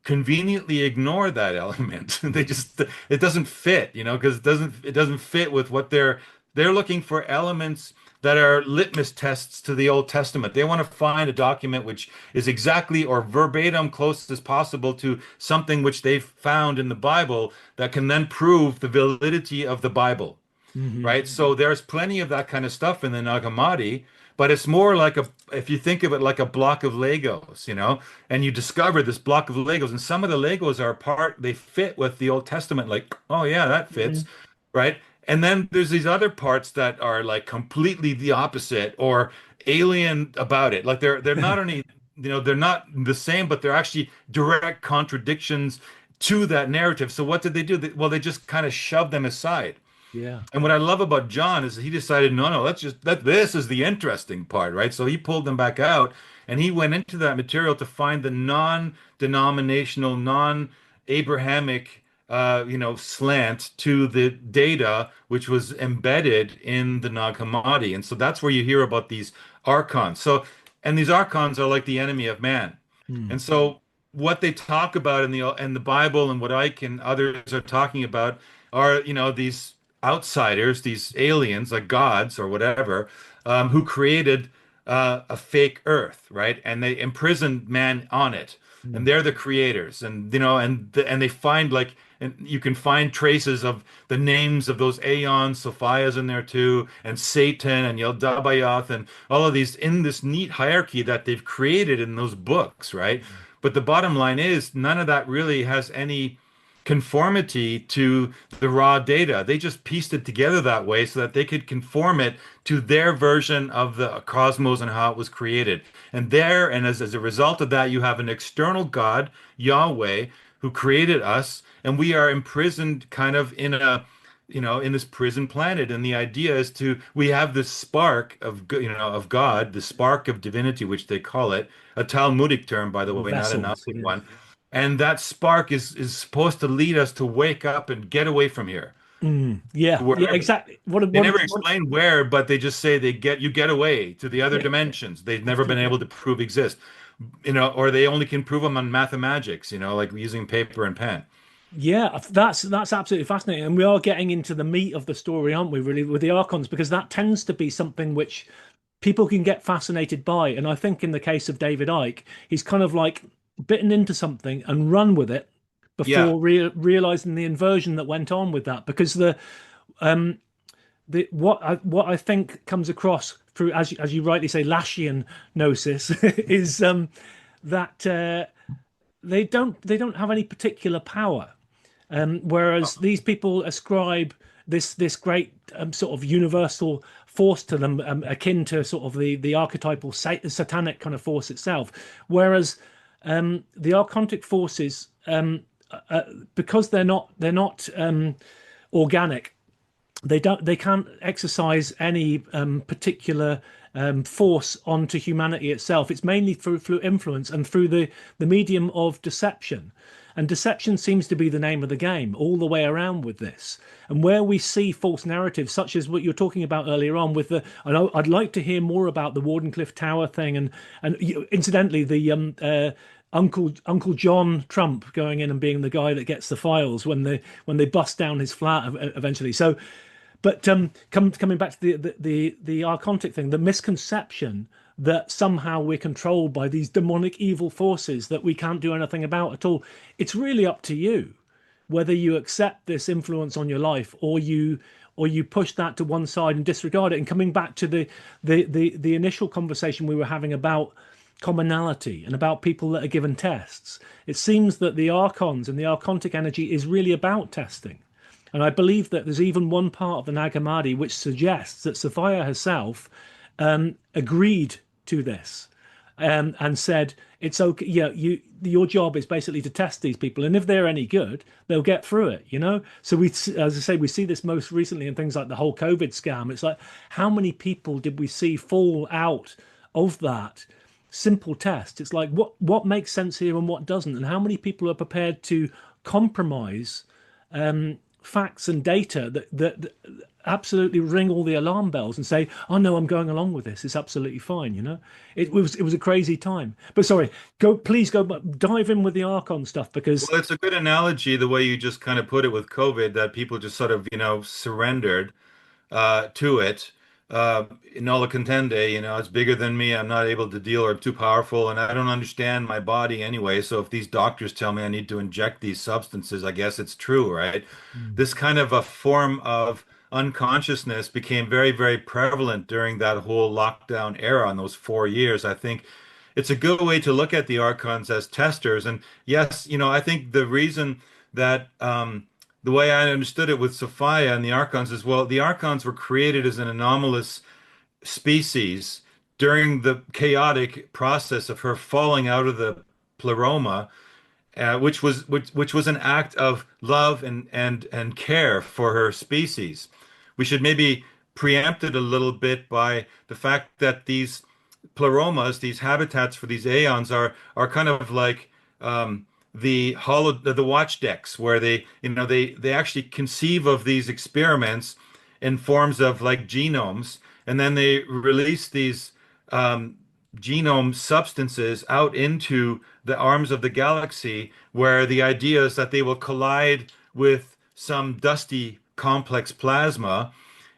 conveniently ignore that element. They just it doesn't fit, because it doesn't fit with what they're looking for elements that are litmus tests to the Old Testament. They want to find a document which is exactly or verbatim close as possible to something which they've found in the Bible that can then prove the validity of the Bible, Hmm. right? So there's plenty of that kind of stuff in the Nag Hammadi, but it's more like if you think of it like a block of Legos, and you discover this block of Legos, and some of the Legos are they fit with the Old Testament, like, oh yeah, that fits, right? And then there's these other parts that are like completely the opposite or alien about it. Like they're not only, they're not the same, but they're actually direct contradictions to that narrative. So what did they do? Well, they just kind of shoved them aside. Yeah. And what I love about John is that he decided, no, no, let's just that this is the interesting part, right? So he pulled them back out and he went into that material to find the non-denominational, non-Abrahamic, slant to the data, which was embedded in the Nag Hammadi. And so that's where you hear about these archons. So, and these archons are like the enemy of man. Mm. And so what they talk about in the Bible and what Ike and others are talking about are, these outsiders, these aliens, like gods or whatever, who created a fake Earth, right? And they imprisoned man on it, and Mm. they're the creators, and and they find like, and you can find traces of the names of those aeons. Sophia's in there too, and Satan and Yaldabaoth, and all of these in this neat hierarchy that they've created in those books, right? But the bottom line is none of that really has any conformity to the raw data. They just pieced it together that way so that they could conform it to their version of the cosmos and how it was created. And as a result of that, you have an external God, Yahweh, who created us, and we are imprisoned kind of in this prison planet. And the idea is we have this spark of God, the spark of divinity, which they call it, a Talmudic term, by the Or way, not a vessels. Gnostic Yeah. one. And that spark is supposed to lead us to wake up and get away from here. Mm. Yeah. Yeah. Wherever Exactly. they never explain where, but they just say you get away to the other Yeah. dimensions they've never been able to prove exist. Or they only can prove them on mathematics, like using paper and pen. Yeah, that's absolutely fascinating, and we are getting into the meat of the story, aren't we? Really, with the Archons, because that tends to be something which people can get fascinated by. And I think in the case of David Icke, he's kind of like bitten into something and run with it Yeah, before realizing the inversion that went on with that. Because the what I think comes across through, as you rightly say, Lashian gnosis is that they don't have any particular power. Whereas these people ascribe this great sort of universal force to them, akin to sort of the archetypal satanic kind of force itself. Whereas the archontic forces, because they're not organic, they can't exercise any particular force onto humanity itself. It's mainly through influence and through the medium of deception. And deception seems to be the name of the game all the way around with this. And where we see false narratives, such as what you're talking about earlier on, with I know I'd like to hear more about the Wardenclyffe Tower thing, and incidentally, the Uncle John Trump going in and being the guy that gets the files when they bust down his flat eventually. So, but coming back to the Archontic thing, the misconception that somehow we're controlled by these demonic evil forces that we can't do anything about at all. It's really up to you whether you accept this influence on your life, or you push that to one side and disregard it. And coming back to the initial conversation we were having about commonality and about people that are given tests, it seems that the archons and the archontic energy is really about testing. And I believe that there's even one part of the Nag Hammadi which suggests that Sophia herself agreed to this, and said it's okay. Yeah, your job is basically to test these people, and if they're any good, they'll get through it. So as I say, we see this most recently in things like the whole COVID scam. It's like, how many people did we see fall out of that simple test? It's like, what makes sense here and what doesn't, and how many people are prepared to compromise facts and data that absolutely ring all the alarm bells and say, "Oh no, I'm going along with this. It's absolutely fine." It was a crazy time. But sorry, please go dive in with the Archon stuff, because well, it's a good analogy the way you just kind of put it with COVID, that people just sort of, surrendered to it. Nolla contende, it's bigger than me. I'm not able to deal, or I'm too powerful, and I don't understand my body anyway. So if these doctors tell me I need to inject these substances, I guess it's true, right? Mm. This kind of a form of unconsciousness became very, very prevalent during that whole lockdown era in those 4 years. I think it's a good way to look at the archons as testers. And yes, I think the reason that the way I understood it with Sophia and the Archons is, well, the Archons were created as an anomalous species during the chaotic process of her falling out of the pleroma, which was an act of love and care for her species. we should maybe preempt it a little bit by the fact that these pleromas, these habitats for these aeons, are kind of like the watch decks, where they actually conceive of these experiments in forms of like genomes, and then they release these um, genome substances out into the arms of the galaxy, where the idea is that they will collide with some dusty complex plasma,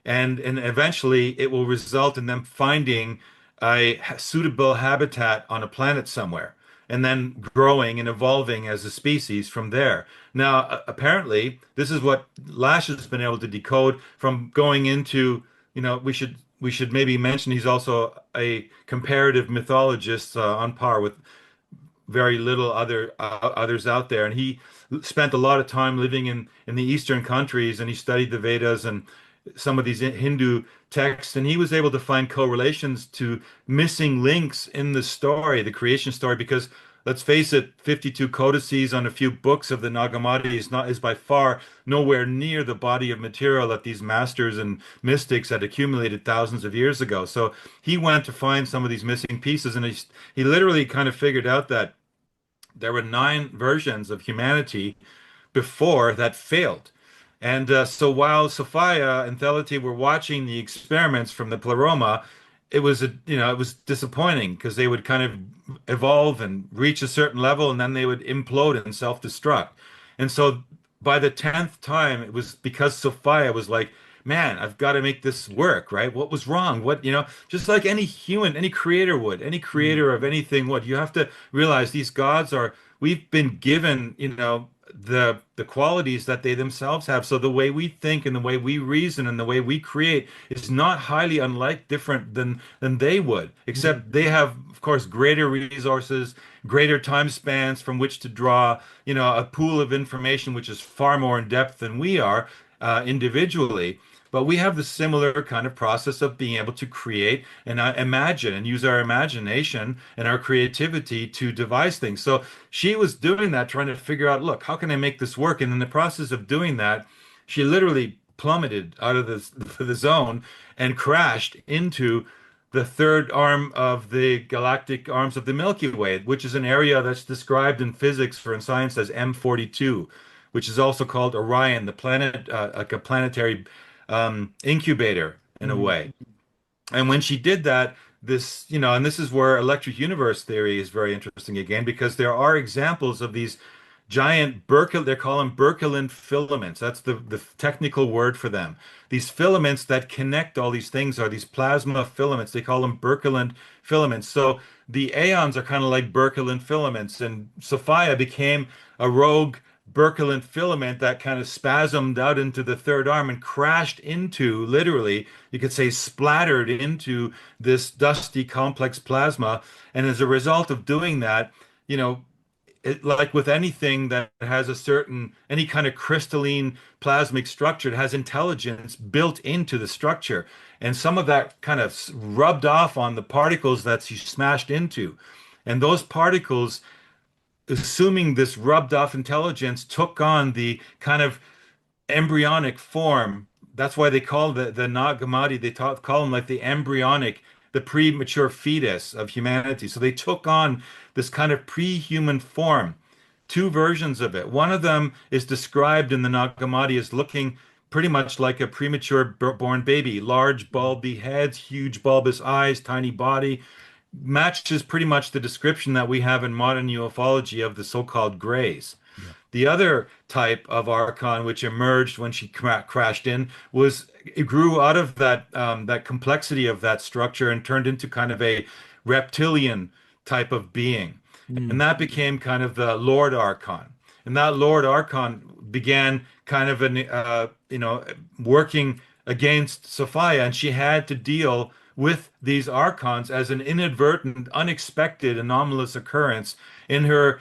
and eventually it will result in them finding a suitable habitat on a planet somewhere, and then growing and evolving as a species from there. Now, apparently, this is what Lash has been able to decode from going into, we should maybe mention he's also a comparative mythologist, on par with very little others out there, and he spent a lot of time living in the Eastern countries, and he studied the Vedas and some of these Hindu texts, and he was able to find correlations to missing links in the story, the creation story, because let's face it, 52 codices on a few books of the Nag Hammadi is by far nowhere near the body of material that these masters and mystics had accumulated thousands of years ago. So he went to find some of these missing pieces, and he literally kind of figured out that there were 9 versions of humanity before that failed. And so while Sophia and Thelety were watching the experiments from the Pleroma, it was disappointing, because they would kind of evolve and reach a certain level, and then they would implode and self-destruct. And so by the 10th time, it was because Sophia was like, man, I've got to make this work, right? What was wrong? Just like any human, any creator would, any Mm. creator of anything would, you have to realize these gods we've been given, the qualities that they themselves have. So the way we think and the way we reason and the way we create is not highly unlike different than they would, except they have, of course, greater resources, greater time spans from which to draw, a pool of information which is far more in depth than we are, individually. But we have the similar kind of process of being able to create and imagine and use our imagination and our creativity to devise things. So she was doing that, trying to figure out, look, how can I make this work? And in the process of doing that, she literally plummeted out of the zone and crashed into the third arm of the galactic arms of the Milky Way, which is an area that's described in physics or in science as M42, which is also called Orion, the planet, like a planetary incubator in a Mm. way. And when she did that, and this is where electric universe theory is very interesting again, because there are examples of these giant they call them Berkelland filaments. That's the technical word for them. These filaments that connect all these things are these plasma filaments. They call them Berkelland filaments. So the aeons are kind of like Berkelland filaments, and Sophia became a rogue Berkelland filament that kind of spasmed out into the third arm and crashed into, literally, you could say, splattered into this dusty complex plasma. And as a result of doing that, like with anything that has any kind of crystalline plasmic structure, it has intelligence built into the structure. And some of that kind of rubbed off on the particles that she smashed into. And those particles, assuming this rubbed off intelligence, took on the kind of embryonic form. That's why they call the Nag Hammadi, call them like the premature fetus of humanity. So they took on this kind of pre-human form, 2 versions of it. One of them is described in the Nag Hammadi as looking pretty much like a premature born baby, large bulby heads, huge bulbous eyes, tiny body, matches pretty much the description that we have in modern ufology of the so-called grays. Yeah. The other type of Archon, which emerged when she crashed in, it grew out of that complexity of that structure and turned into kind of a reptilian type of being, and Mm. that became kind of the Lord Archon. And that Lord Archon began kind of working against Sophia, and she had to deal with these Archons as an inadvertent, unexpected, anomalous occurrence in her,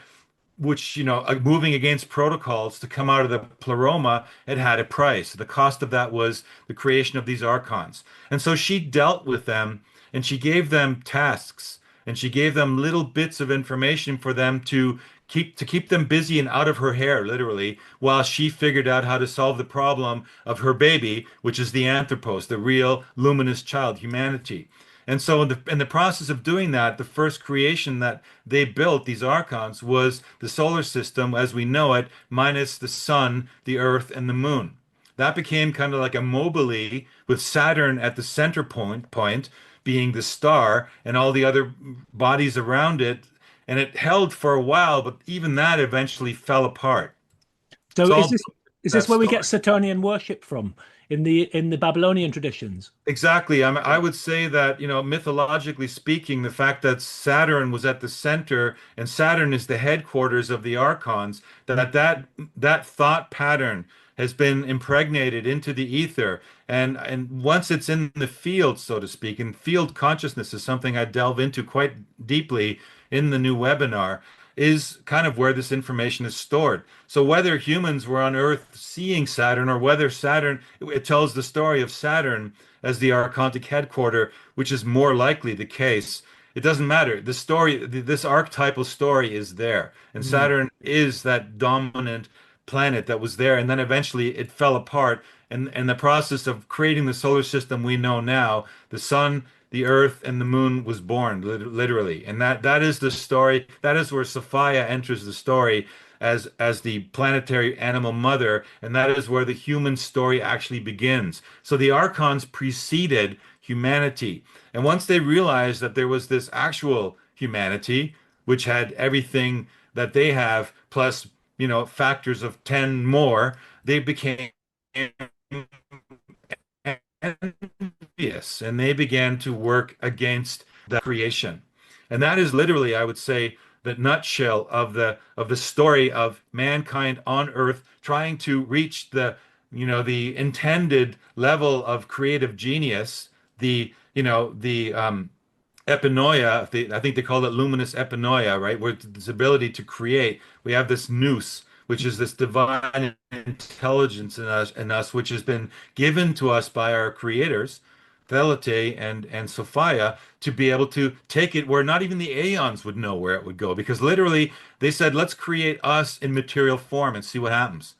which, moving against protocols to come out of the pleroma, it had a price. The cost of that was the creation of these archons. And so she dealt with them, and she gave them tasks, and she gave them little bits of information for them to keep them busy and out of her hair, literally, while she figured out how to solve the problem of her baby, which is the anthropos, the real luminous child, humanity. And so in the process of doing that, the first creation that they built, these archons, was the solar system as we know it, minus the sun, the earth, and the moon. That became kind of like a mobile with Saturn at the center point being the star and all the other bodies around it. And it held for a while, but even that eventually fell apart. It's So all is that this where we get story. Saturnian worship from in the Babylonian traditions? Exactly. I would say that, mythologically speaking, the fact that Saturn was at the center and Saturn is the headquarters of the Archons, Mm. that thought pattern has been impregnated into the ether. And once it's in the field, so to speak, and field consciousness is something I delve into quite deeply in the new webinar, is kind of where this information is stored. So whether humans were on Earth seeing Saturn or whether Saturn, it tells the story of Saturn as the Archontic headquarter, which is more likely the case. It doesn't matter. The story, this archetypal story is there. And Mm. Saturn is that dominant planet that was there. And then eventually it fell apart. And the process of creating the solar system we know now, the sun, the earth, and the moon was born, literally. And that is the story. That is where Sophia enters the story as the planetary animal mother, and that is where the human story actually begins. So the archons preceded humanity. And once they realized that there was this actual humanity, which had everything that they have, plus, factors of 10 more, they became envious and they began to work against the creation. And that is literally, I would say, the nutshell of the story of mankind on Earth trying to reach the intended level of creative genius, the epinoia. I think they call it luminous epinoia, right? Where this ability to create. We have this nous, which is this divine intelligence in us, which has been given to us by our creators, Thelete and Sophia, to be able to take it where not even the aeons would know where it would go. Because literally, they said, let's create us in material form and see what happens.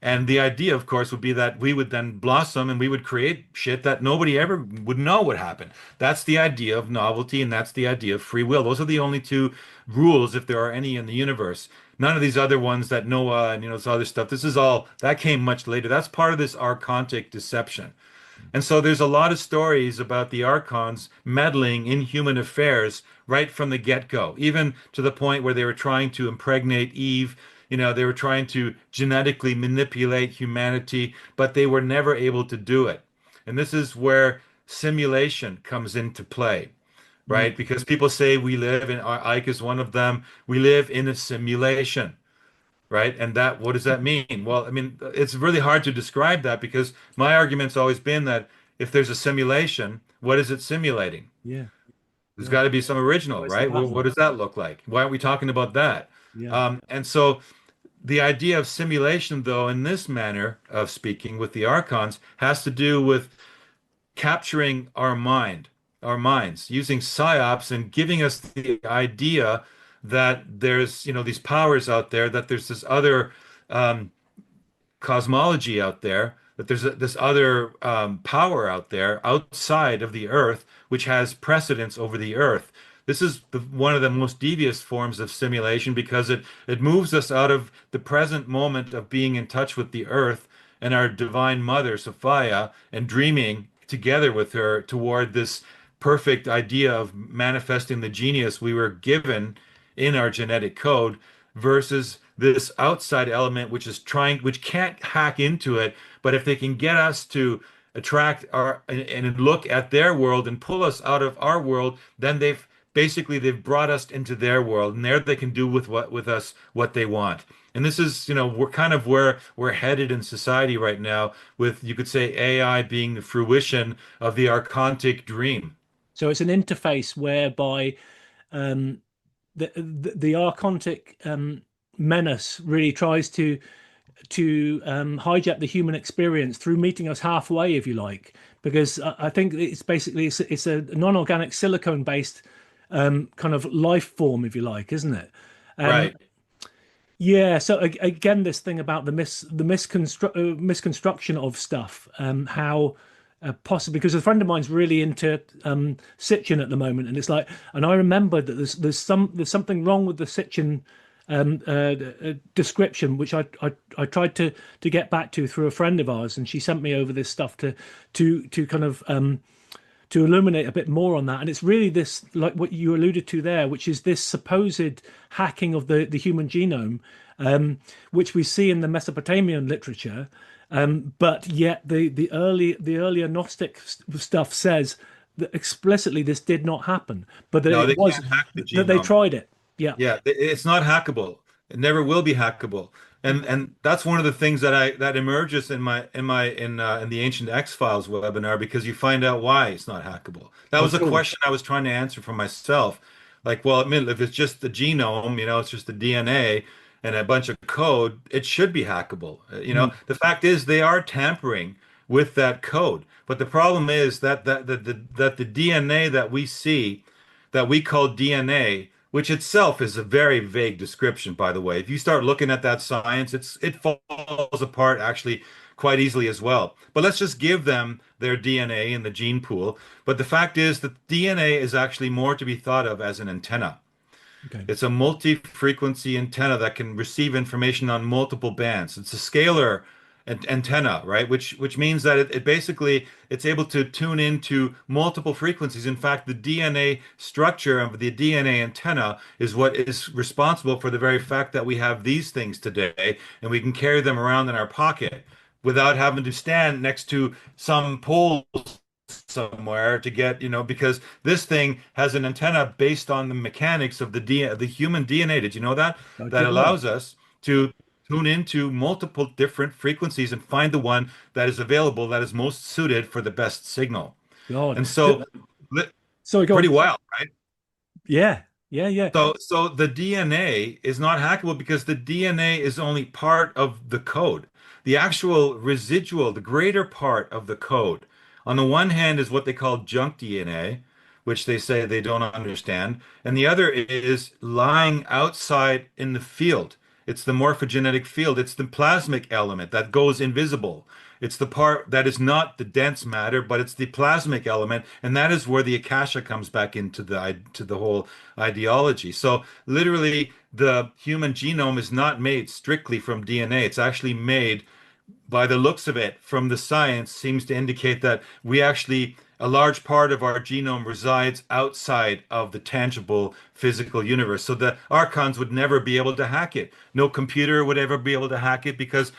And the idea, of course, would be that we would then blossom and we would create shit that nobody ever would know would happen. That's the idea of novelty, and that's the idea of free will. Those are the only two rules, if there are any in the universe. None of these other ones that Noah and this other stuff. This is all that came much later. That's part of this archontic deception. And so there's a lot of stories about the Archons meddling in human affairs right from the get-go, even to the point where they were trying to impregnate Eve. They were trying to genetically manipulate humanity, but they were never able to do it. And this is where simulation comes into play, Mm. right? Because people say we live in, Ike is one of them, we live in a simulation, right? And what does that mean? Well, I mean, it's really hard to describe that because my argument's always been that if there's a simulation, what is it simulating? Yeah. There's Yeah. got to be some original, What's the right? What pattern? does that look like? Why aren't we talking about that? Yeah. And so the idea of simulation, though, in this manner of speaking with the archons, has to do with capturing our minds, using psyops and giving us the idea that there's, these powers out there, that there's this other um, cosmology out there, that there's this other power out there outside of the Earth, which has precedence over the Earth. This is one of the most devious forms of simulation because it moves us out of the present moment of being in touch with the Earth and our divine mother, Sophia, and dreaming together with her toward this perfect idea of manifesting the genius we were given in our genetic code versus this outside element which can't hack into it, but if they can get us to attract our and look at their world and pull us out of our world, then they've brought us into their world, and there they can do with us what they want. And this is, we're kind of where we're headed in society right now, with, you could say, AI being the fruition of the archontic dream. So it's an interface whereby um, the Archontic menace really tries to hijack the human experience through meeting us halfway, if you like, because I think it's basically it's a non-organic silicone based kind of life form, if you like, isn't it? Um, Right. Yeah, so again, this thing about misconstruction of stuff, how possibly because a friend of mine's really into Sitchin at the moment, and it's like, and I remember that there's something wrong with the Sitchin description, which I tried to get back to through a friend of ours, and she sent me over this stuff to kind of to illuminate a bit more on that. And it's really this, like what you alluded to there, which is this supposed hacking of the human genome, which we see in the Mesopotamian literature. But yet the earlier Gnostic stuff says that explicitly this did not happen, but that No, it they was can't hack the that they genome. tried it. Yeah. Yeah, it's not hackable. It never will be hackable. And that's one of the things that emerges in the Ancient X-Files webinar, because you find out why it's not hackable. That Oh, was a cool. question I was trying to answer for myself. Like, well, I mean, if it's just the genome, it's just the DNA and a bunch of code, it should be hackable. Mm, The fact is they are tampering with that code. But the problem is that the DNA that we see, that we call DNA, which itself is a very vague description, by the way. If you start looking at that science, it falls apart actually quite easily as well. But let's just give them their DNA in the gene pool. But the fact is that DNA is actually more to be thought of as an antenna. okay. It's a multi-frequency antenna that can receive information on multiple bands. It's a scalar antenna, right? Which means that it basically it's able to tune into multiple frequencies. In fact, the DNA structure of the DNA antenna is what is responsible for the very fact that we have these things today, and we can carry them around in our pocket without having to stand next to some poles somewhere to get, because this thing has an antenna based on the mechanics of the human DNA. Did you know that? I That did not. allows us to tune into multiple different frequencies and find the one that is available that is most suited for the best signal. God. And so, Sorry, go pretty on. wild, right? Yeah. Yeah. Yeah. So the DNA is not hackable because the DNA is only part of the code. The actual residual, the greater part of the code, on the one hand is what they call junk DNA, which they say they don't understand, and the other is lying outside in the field. It's the morphogenetic field. It's the plasmic element that goes invisible. It's the part that is not the dense matter, but it's the plasmic element, and that is where the akasha comes back into the whole ideology. So literally, the human genome is not made strictly from DNA. It's actually made, by the looks of it, from the science, seems to indicate that we actually, a large part of our genome resides outside of the tangible physical universe. So the Archons would never be able to hack it. No computer would ever be able to hack it because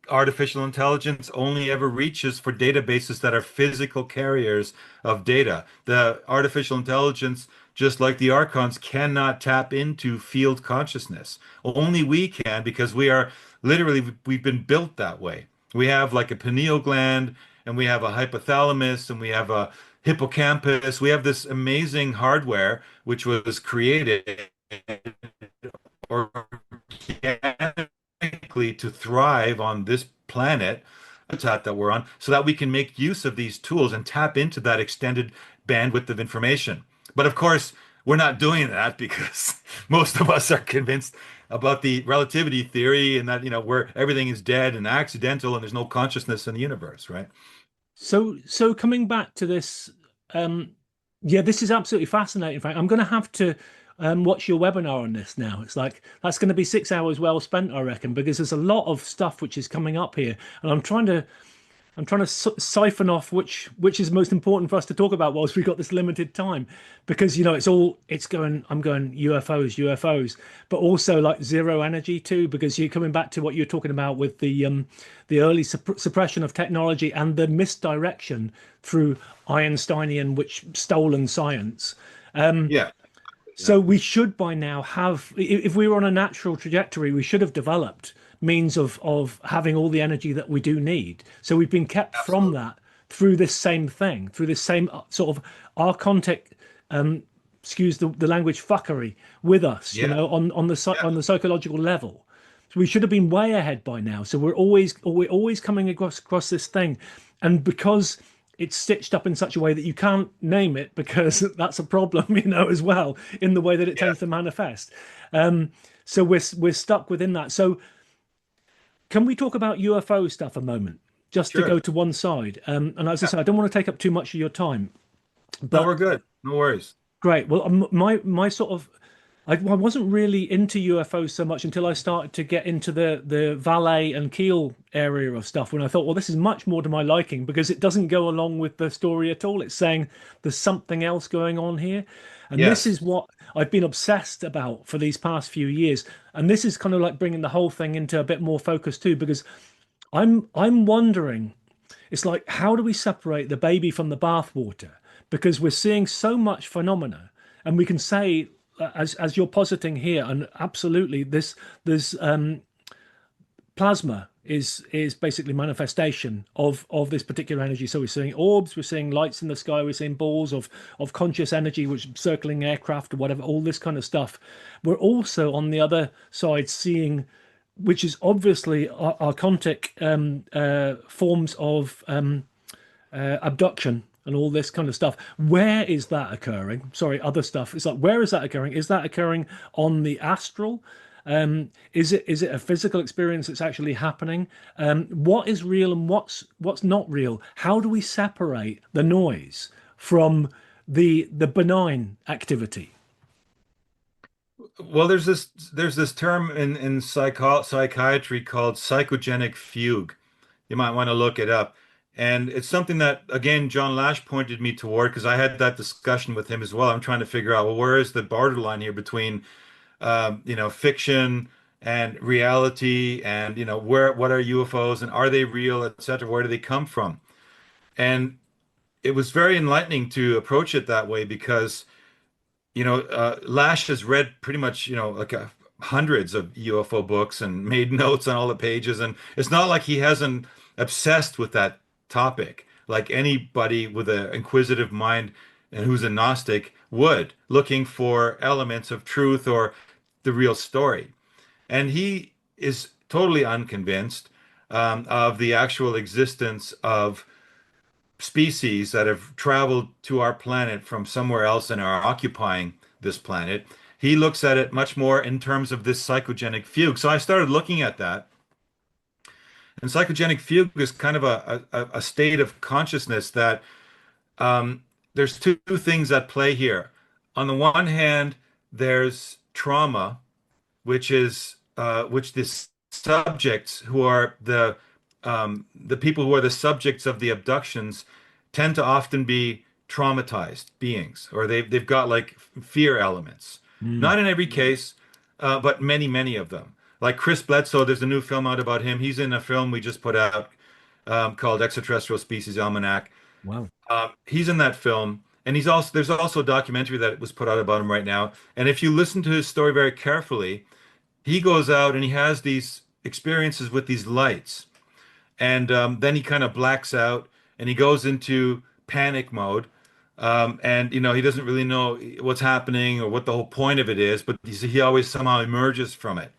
artificial intelligence only ever reaches for databases that are physical carriers of data. The artificial intelligence, just like the Archons, cannot tap into field consciousness. Only we can, because we are literally, we've been built that way. We have like a pineal gland, and we have a hypothalamus, and we have a hippocampus. We have this amazing hardware which was created organically to thrive on this planet that we're on, so that we can make use of these tools and tap into that extended bandwidth of information. But of course, we're not doing that because most of us are convinced about the relativity theory, and that, where everything is dead and accidental and there's no consciousness in the universe, right? So coming back to this, um, yeah, this is absolutely fascinating. Frank, I'm going to have to watch your webinar on this now. It's like that's going to be 6 hours well spent, I reckon, because there's a lot of stuff which is coming up here, and I'm trying to siphon off which is most important for us to talk about whilst we've got this limited time, because it's going. I'm going UFOs, UFOs, but also like zero energy too, because you're coming back to what you're talking about with the early suppression of technology and the misdirection through Einsteinian, which stolen science. Yeah, So exactly. we should by now have, if we were on a natural trajectory, we should have developed means of having all the energy that we do need. So we've been kept from Absolutely. that through this same thing, through this same sort of archontic, excuse the language, fuckery with us, Yeah, yeah, on the psychological level. So we should have been way ahead by now. So we're always coming across this thing, and because it's stitched up in such a way that you can't name it, because that's a problem, as well, in the way that it yeah. tends to manifest. Um, So we're stuck within that. So can we talk about UFO stuff a moment, just to Sure. go to one side? And as I said, I don't want to take up too much of your time, No, but we're good. No worries. great. Well, my sort of I wasn't really into UFOs so much until I started to get into the Valais and Keel area of stuff when I thought, well, this is much more to my liking because it doesn't go along with the story at all. It's saying there's something else going on here. And this Yes. is what I've been obsessed about for these past few years. And this is kind of like bringing the whole thing into a bit more focus too, because I'm wondering, it's like, how do we separate the baby from the bathwater? Because we're seeing so much phenomena, and we can say, as you're positing here, and absolutely, this there's plasma is basically manifestation of this particular energy. So we're seeing orbs, we're seeing lights in the sky, we're seeing balls of conscious energy, which is circling aircraft or whatever, all this kind of stuff. We're also on the other side seeing, which is obviously archonic forms of abduction and all this kind of stuff. Where is that occurring? Sorry, other stuff. It's like, where is that occurring? Is that occurring on the astral? Is it a physical experience that's actually happening? What is real and what's not real? How do we separate the noise from the benign activity? Well, there's this term in psychiatry called psychogenic fugue. You might want to look it up. And it's something that, again, John Lash pointed me toward because I had that discussion with him as well. I'm trying to figure out, well, where is the borderline here between, fiction and reality, and what are UFOs and are they real, etc. Where do they come from? And it was very enlightening to approach it that way because Lash has read pretty much, like hundreds of UFO books and made notes on all the pages. And it's not like he hasn't obsessed with that topic, like anybody with an inquisitive mind and who's a Gnostic would, looking for elements of truth or the real story. And he is totally unconvinced of the actual existence of species that have traveled to our planet from somewhere else and are occupying this planet. He looks at it much more in terms of this psychogenic fugue. So I started looking at that. And psychogenic fugue is kind of a state of consciousness that there's two things at play here. On the one hand, there's trauma, which the subjects who are the people who are the subjects of the abductions tend to often be traumatized beings, or they've got like fear elements. Mm. Not in every case, but many of them. Like Chris Bledsoe, there's a new film out about him. He's in a film we just put out called Extraterrestrial Species Almanac. Wow. He's in that film, and there's also a documentary that was put out about him right now. And if you listen to his story very carefully, he goes out and he has these experiences with these lights, and then he kind of blacks out and he goes into panic mode. And he doesn't really know what's happening or what the whole point of it is, but he always somehow emerges from it.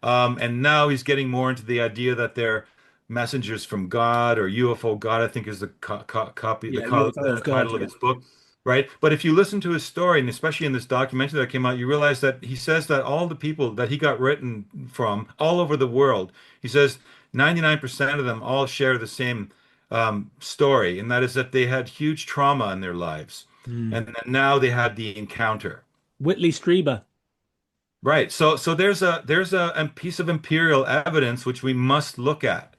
And now he's getting more into the idea that they're messengers from God, or UFO God, I think is the Yeah, UFO of God. title of Yeah. his book, right? But if you listen to his story, and especially in this documentary that came out, you realize that he says that all the people that he got written from all over the world, he says 99% of them all share the same story, and that is that they had huge trauma in their lives, Mm. and then now they had the encounter. Whitley Strieber. Right. So there's a piece of imperial evidence which we must look at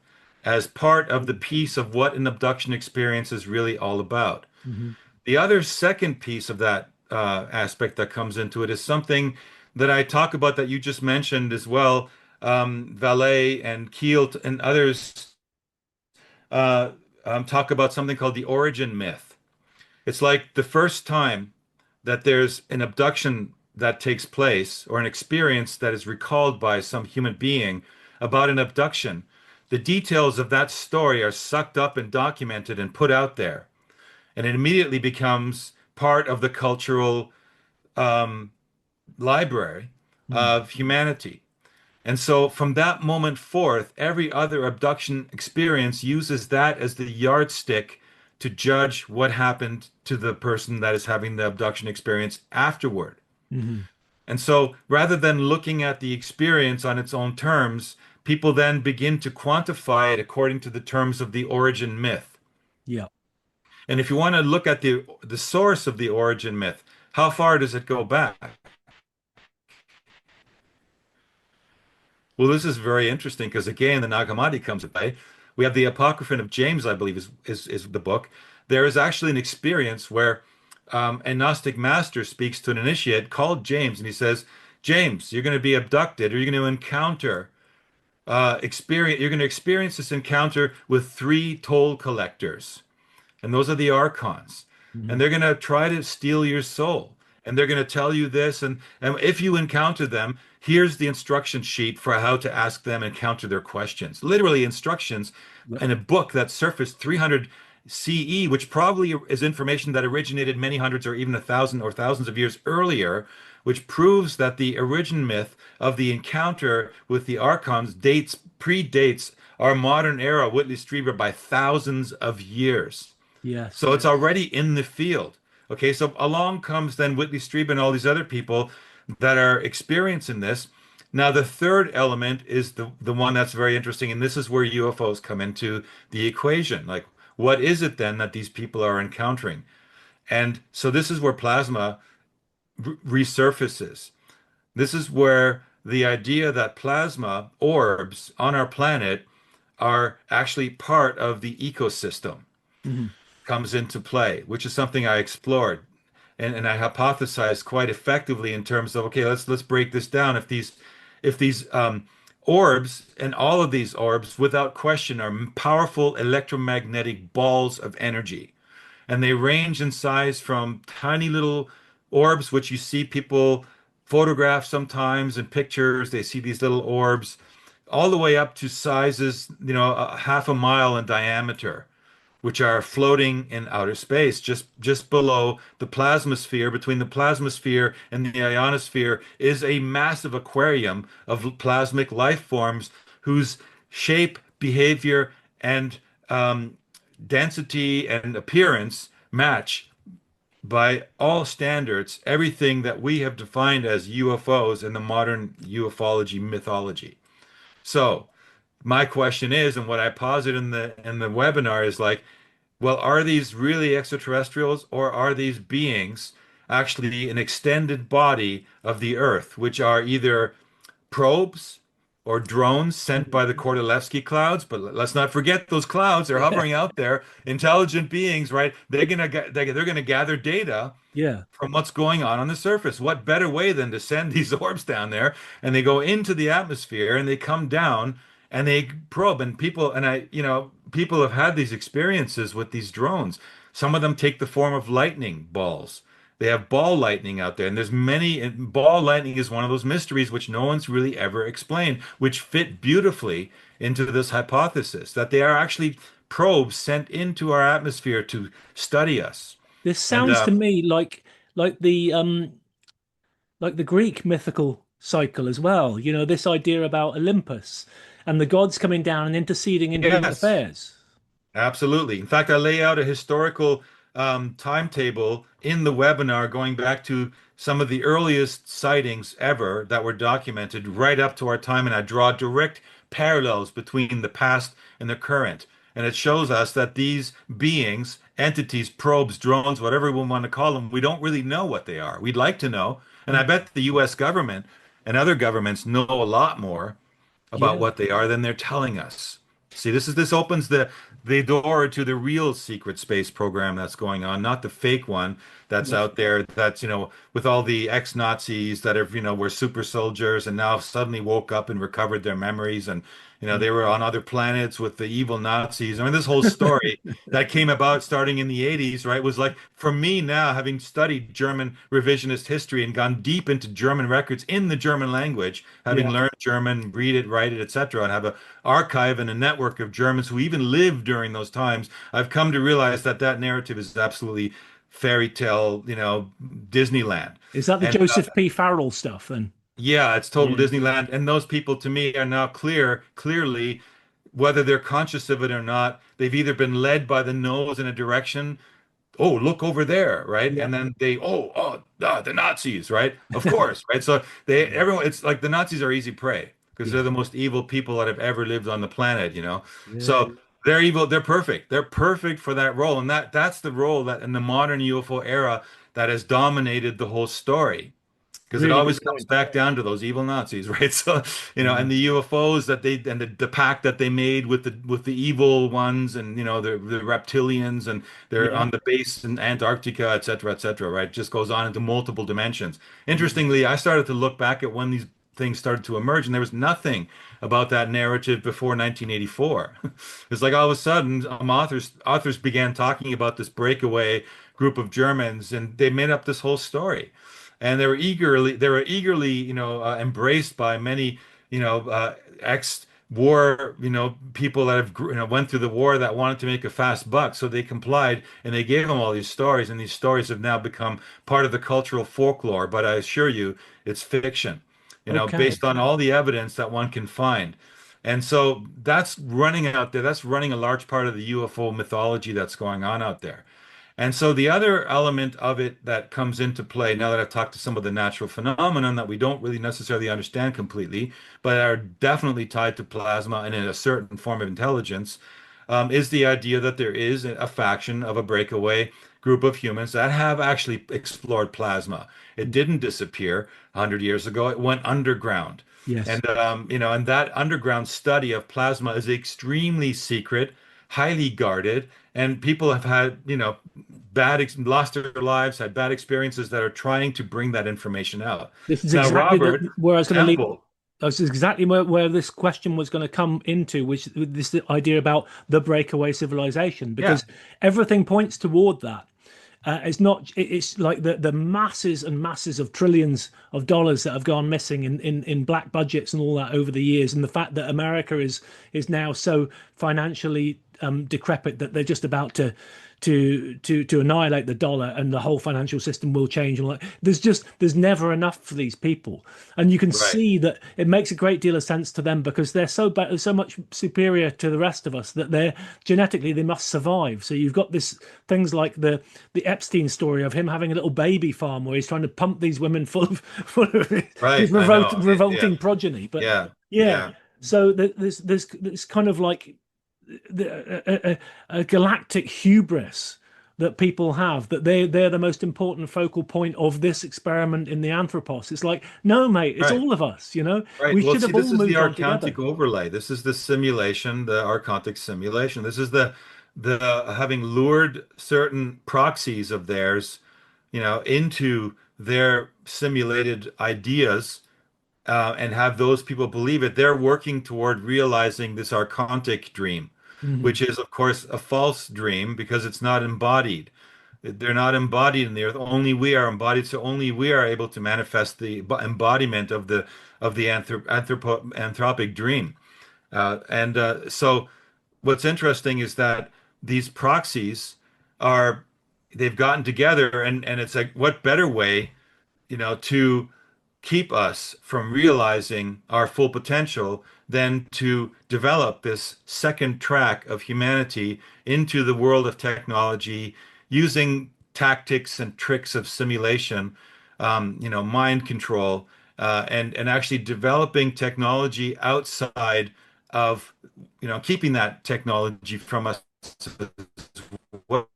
as part of the piece of what an abduction experience is really all about. Mhm. The other second piece of that aspect that comes into it is something that I talk about that you just mentioned as well. Valet and Keel and others uh, talk about something called the origin myth. It's like the first time that there's an abduction that takes place or an experience that is recalled by some human being about an abduction. The details of that story are sucked up and documented and put out there, and it immediately becomes part of the cultural um, library Mm. of humanity. And so from that moment forth, every other abduction experience uses that as the yardstick to judge what happened to the person that is having the abduction experience afterward. Mhm. And so rather than looking at the experience on its own terms, people then begin to quantify it according to the terms of the origin myth. Yeah. And if you want to look at the source of the origin myth, how far does it go back? Well, this is very interesting because again, the Nag Hammadi comes into play. We have the Apocryphon of James, I believe, is the book. There is actually an experience where a Gnostic master speaks to an initiate called James, and he says, "James, you're going to be abducted, or you're going to encounter experience. You're going to experience this encounter with three toll collectors." And those are the Archons. And Hmm. they're going to try to steal your soul. And they're going to tell you this. And if you encounter them, here's the instruction sheet for how to ask them and counter their questions. Literally instructions Yep. in a book that surfaced 300 CE, which probably is information that originated many hundreds or even a thousand or thousands of years earlier, which proves that the origin myth of the encounter with the Archons predates our modern era, Whitley Strieber, by thousands of years. Yes. So it's already in the field. Okay, so along comes then Whitley Strieber and all these other people that are experiencing this. Now, the third element is the one that's very interesting, and this is where UFOs come into the equation. Like, what is it then that these people are encountering? And so this is where plasma resurfaces. This is where the idea that plasma orbs on our planet are actually part of the ecosystem Hmm. comes into play, which is something I explored and I hypothesized quite effectively in terms of, okay, let's break this down. If these orbs and all of these orbs, without question, are powerful electromagnetic balls of energy, and they range in size from tiny little orbs, which you see people photograph sometimes in pictures. They see these little orbs, all the way up to sizes, a half a mile in diameter, which are floating in outer space, just below the plasmasphere. Between the plasmasphere and the ionosphere is a massive aquarium of plasmic life forms whose shape, behavior, and density and appearance match by all standards everything that we have defined as UFOs in the modern ufology mythology. So my question is, and what I posit in the webinar is like, well, are these really extraterrestrials or are these beings actually an extended body of the Earth, which are either probes or drones sent by the Cordylewski clouds? But let's not forget those clouds. They're Yeah. hovering out there, intelligent beings, right? They're gonna gather data Yeah. from what's going on the surface. What better way than to send these orbs down there and they go into the atmosphere and they come down and they probe and people have had these experiences with these drones. Some of them take the form of lightning balls. They have ball lightning out there, and there's many. And ball lightning is one of those mysteries which no one's really ever explained, which fit beautifully into this hypothesis that they are actually probes sent into our atmosphere to study us. This And sounds to me like the Greek mythical cycle as well. You know, this idea about Olympus and the gods coming down and interceding in human yes, affairs. absolutely. In fact, I lay out a historical timetable in the webinar going back to some of the earliest sightings ever that were documented right up to our time, and I draw direct parallels between the past and the current. And it shows us that these beings, entities, probes, drones, whatever we want to call them, we don't really know what they are. We'd like to know. And I Mm. bet the US government and other governments know a lot more about Yeah. what they are than they're telling us. See, this opens the door to the real secret space program that's going on, not the fake one that's Yeah. out there that's, with all the ex-Nazis that have, were super soldiers and now suddenly woke up and recovered their memories and, Mm. they were on other planets with the evil Nazis. I mean, this whole story that came about starting in the 80s, right, was like for me now, having studied German revisionist history and gone deep into German records in the German language, having Yeah. learned German, read it, write it, etc., and have an archive and a network of Germans who even lived during those times, I've come to realize that that narrative is absolutely fairy tale, Disneyland. Is that the And Joseph P. Farrell stuff then? yeah, it's total Yeah. Disneyland. And those people to me are now clearly, whether they're conscious of it or not, they've either been led by the nose in a direction oh, look over there, right? Yeah. And then the Nazis, right? Of course, right? So they everyone, it's like the Nazis are easy prey because they're Yeah. the most evil people that have ever lived on the planet, you know. Yeah. So they're evil, they're perfect. They're perfect for that role. And that's the role that in the modern UFO era that has dominated the whole story because it Really always good comes point. back down to those evil Nazis, right? So, Yeah. and the UFOs that they and the pact that they made with the evil ones, and the reptilians, and they're Yeah. on the base in Antarctica, et cetera, right? Just goes on into multiple dimensions. Mm. Interestingly, I started to look back at when these things started to emerge, and there was nothing about that narrative before 1984. It's like all of a sudden, authors began talking about this breakaway group of Germans, and they made up this whole story, and they were eagerly embraced by many ex-war people that went through the war that wanted to make a fast buck, so they complied and they gave them all these stories, and these stories have now become part of the cultural folklore, but I assure you it's fiction, Okay. based on all the evidence that one can find. And so that's running out there. That's running a large part of the UFO mythology that's going on out there. And so the other element of it that comes into play, now that I've talked to some of the natural phenomenon that we don't really necessarily understand completely, but are definitely tied to plasma and in a certain form of intelligence, is the idea that there is a faction of a breakaway group of humans that have actually explored plasma. It didn't disappear 100 years ago. It went underground. Yes. And that underground study of plasma is extremely secret, highly guarded, and people have had, lost their lives, had bad experiences that are trying to bring that information out. This is Now, exactly Robert where I was going to lead. Temple, This is exactly where this question was going to come into, which this idea about the breakaway civilization, yeah, because everything points toward that. It's not. It's like the masses and masses of trillions of dollars that have gone missing in black budgets and all that over the years, and the fact that America is now so financially decrepit that they're just about to annihilate the dollar, and the whole financial system will change. And like, there's never enough for these people, and you can right, see that it makes a great deal of sense to them because they're so much superior to the rest of us that they're genetically they must survive. So you've got this things like the Epstein story of him having a little baby farm where he's trying to pump these women full of his right. I know. Yeah, revolting progeny. But yeah, yeah, yeah. so there's kind of like a galactic hubris that people have that they're the most important focal point of this experiment in the anthropos. It's like, no, mate, it's Right. all of us, you know? Right. We Well, should see, have this all is the moved on together. Archontic overlay. This is the simulation, the Archontic simulation. This is the having lured certain proxies of theirs, into their simulated ideas, and have those people believe it. They're working toward realizing this Archontic dream, Mhm. which is, of course, a false dream because it's not embodied. They're not embodied in the earth. Only we are embodied, so only we are able to manifest the embodiment of the anthropic dream. So, what's interesting is that these proxies are they've gotten together, and it's like, what better way, to keep us from realizing our full potential than to develop this second track of humanity into the world of technology using tactics and tricks of simulation, mind control, and actually developing technology outside of, keeping that technology from us as well.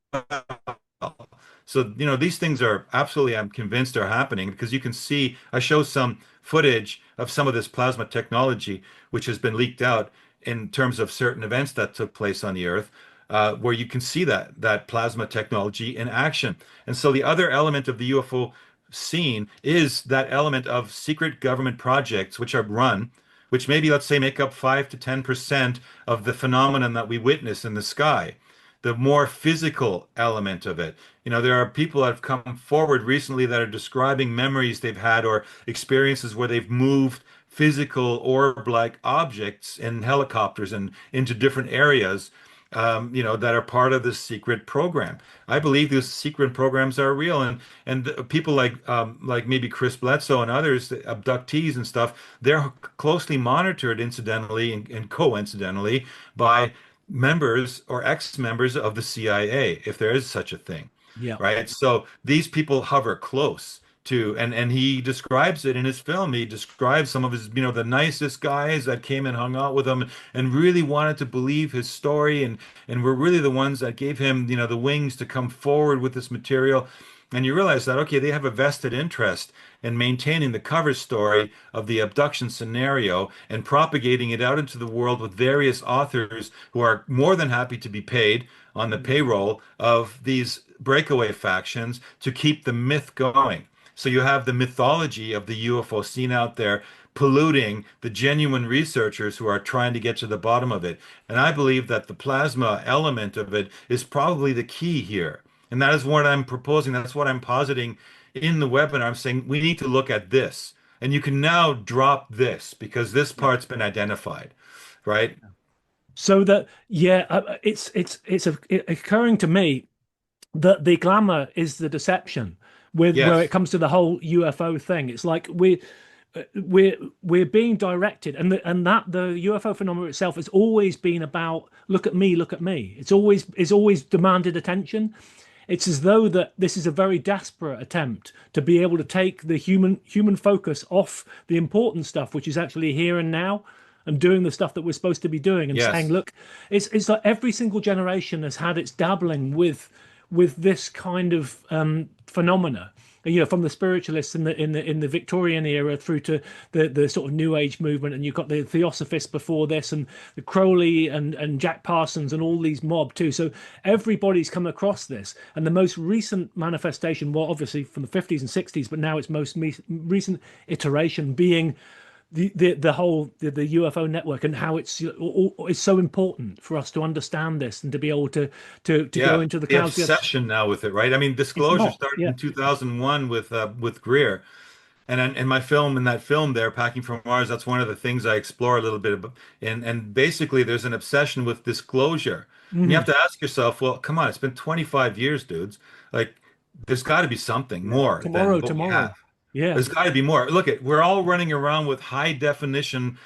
So, these things are absolutely, I'm convinced, are happening because you can see, I show some footage of some of this plasma technology, which has been leaked out in terms of certain events that took place on the Earth, where you can see that plasma technology in action. And so the other element of the UFO scene is that element of secret government projects, which are run, which maybe, let's say, make up 5 to 10% of the phenomenon that we witness in the sky, the more physical element of it. There are people that have come forward recently that are describing memories they've had or experiences where they've moved physical orb-like objects in helicopters and into different areas, that are part of this secret program. I believe these secret programs are real, and people like maybe Chris Bledsoe and others, the abductees and stuff, they're closely monitored, incidentally and coincidentally, by members or ex-members of the CIA, if there is such a thing. Yeah. right? So these people hover close to, and he describes it in his film. He describes some of his, the nicest guys that came and hung out with him and really wanted to believe his story, and were really the ones that gave him, the wings to come forward with this material. And you realize that, okay, they have a vested interest in maintaining the cover story of the abduction scenario and propagating it out into the world with various authors who are more than happy to be paid on the payroll of these breakaway factions to keep the myth going. So you have the mythology of the UFO scene out there polluting the genuine researchers who are trying to get to the bottom of it. And I believe that the plasma element of it is probably the key here. And that is what I'm proposing. That's what I'm positing in the webinar. I'm saying we need to look at this. And you can now drop this because this Yeah. part's been identified, right? So that, yeah, it's occurring to me that the glamour is the deception with where it Yes. comes to the whole UFO thing. It's like we're being directed, and the UFO phenomenon itself has always been about look at me, look at me. It's always demanded attention. It's as though that this is a very desperate attempt to be able to take the human focus off the important stuff, which is actually here and now, and doing the stuff that we're supposed to be doing, and saying, Yes. look, it's like every single generation has had its dabbling with this kind of phenomena. From the spiritualists in the Victorian era through to the sort of New Age movement, and you've got the Theosophists before this, and the Crowley and Jack Parsons and all these mob too. So everybody's come across this, and the most recent manifestation, well, obviously from the 50s and 60s, but now its most recent iteration being the UFO network, and how it's so important for us to understand this and to be able to go Yeah, into the the clouds. Yes, obsession now with it, right? I mean, it's disclosure not. started Yeah. in 2001 with Greer, and in my film, in that film there, Packing from Mars, that's one of the things I explore a little bit about. And basically, there's an obsession with disclosure, and you have Hmm. to ask yourself, well, come on, it's been 25 years, dudes. Like, there's got to be something Yeah. more than what we have. Tomorrow. Yeah. There's got to be more. Look at, we're all running around with high definition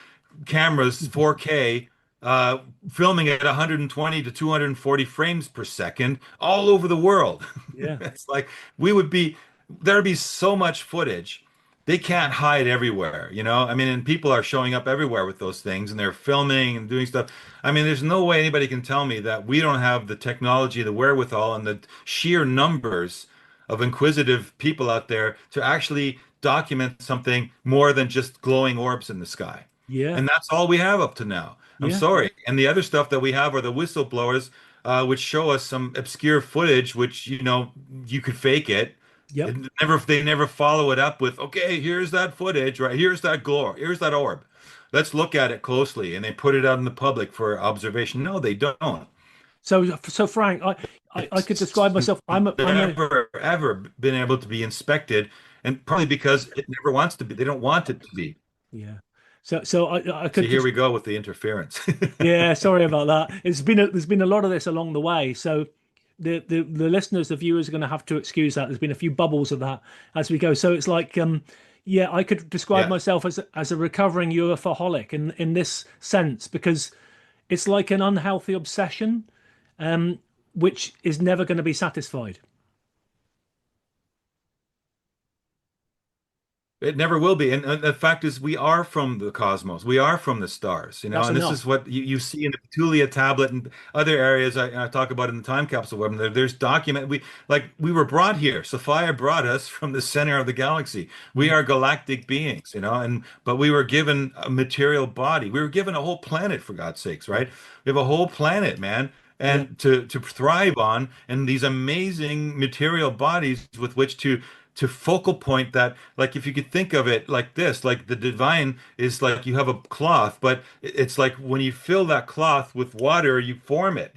cameras, 4K, uh, filming at 120 to 240 frames per second all over the world. Yeah. It's like we would be, there'd be so much footage. They can't hide everywhere, you know? I mean, and people are showing up everywhere with those things and they're filming and doing stuff. I mean, there's no way anybody can tell me that we don't have the technology, the wherewithal, and the sheer numbers of inquisitive people out there to actually document something more than just glowing orbs in the sky. Yeah. And that's all we have up to now. I'm Yeah. sorry. And the other stuff that we have are the whistleblowers, which show us some obscure footage, which, you could fake it. Yep. They never follow it up with, okay, here's that footage, right? Here's that glow, here's that orb. Let's look at it closely. And they put it out in the public for observation. No, they don't. So Frank, I could It's describe myself. I'm a never, ever been able to be inspected. And probably because it never wants to be. They don't want it to be. Yeah. So I See, could here just we go with the interference. yeah. Sorry about that. There's been a lot of this along the way. So the listeners, the viewers are going to have to excuse that. There's been a few bubbles of that as we go. So it's like yeah, I could describe Yeah. myself as a recovering UFOholic in this sense, because it's like an unhealthy obsession, um, which is never going to be satisfied. It never will be. And the fact is, we are from the cosmos. We are from the stars, That's and this is enough. what you see in the Petulia tablet and other areas I talk about in the time capsule web. There's document. We were brought here. Sophia brought us from the center of the galaxy. We Mm. are galactic beings, but we were given a material body. We were given a whole planet, for God's sakes, right? We have a whole planet, man. Yeah. And to thrive on, and these amazing material bodies with which to focal point that, like, if you could think of it like this, like the divine is like you have a cloth, but it's like when you fill that cloth with water, you form it,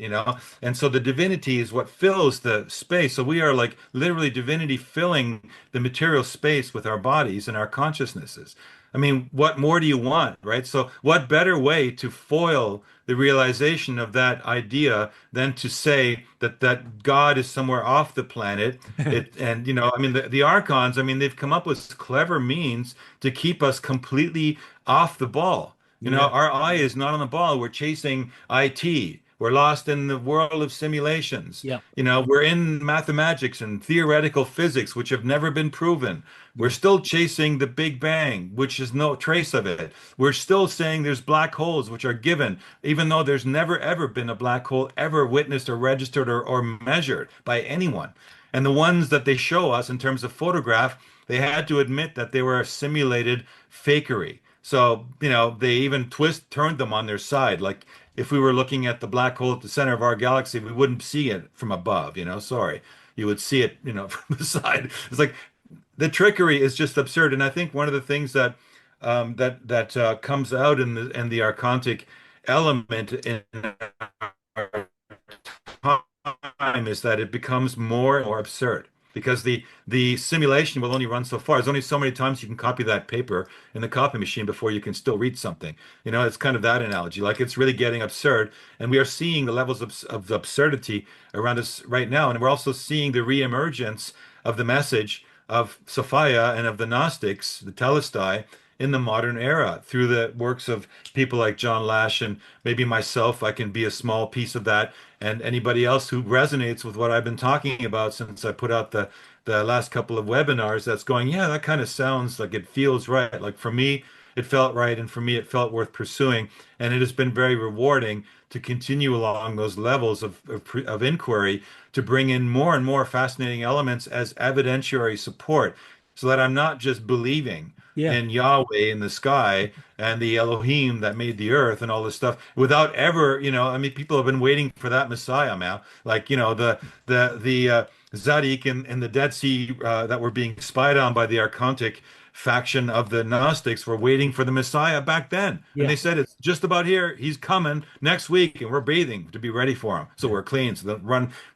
and so the divinity is what fills the space. So we are like literally divinity filling the material space with our bodies and our consciousnesses. I mean, what more do you want, right? So what better way to foil the realization of that idea than to say that God is somewhere off the planet? And I mean, the Archons, I mean, they've come up with clever means to keep us completely off the ball. Yeah. Our eye is not on the ball. We're chasing IT. We're lost in the world of simulations. Yeah. We're in mathematics and theoretical physics, which have never been proven. We're Yeah. still chasing the Big Bang, which is no trace of it. We're still saying there's black holes, which are given, even though there's never ever been a black hole ever witnessed or registered or measured by anyone. And the ones that they show us in terms of photograph, they had to admit that they were a simulated fakery. So, they even turned them on their side. Like if we were looking at the black hole at the center of our galaxy, we wouldn't see it from above, sorry. You would see it, from the side. It's like the trickery is just absurd. And I think one of the things that comes out in the Archontic element in time is that it becomes more and more absurd because the simulation will only run so far. There's only so many times you can copy that paper in the copy machine before you can still read something. It's kind of that analogy. Like it's really getting absurd, and we are seeing the levels of absurdity around us right now, and we're also seeing the reemergence of the message of Sophia and of the Gnostics, the Telestai, in the modern era through the works of people like John Lash and maybe myself. I can be a small piece of that, and anybody else who resonates with what I've been talking about since I put out the last couple of webinars that's going, yeah, that kind of sounds like it feels right. Like for me, it felt right, and for me, it felt worth pursuing, and it has been very rewarding to continue along those levels of inquiry to bring in more and more fascinating elements as evidentiary support so that I'm not just believing Yeah. in Yahweh in the sky and the Elohim that made the earth and all this stuff without ever, I mean, people have been waiting for that Messiah now. Like, the Zadik and the Dead Sea that were being spied on by the Archontic faction of the Gnostics were waiting for the Messiah back then. And Yeah. they said, it's just about here. He's coming next week, and we're bathing to be ready for him. So Yeah. we're clean. So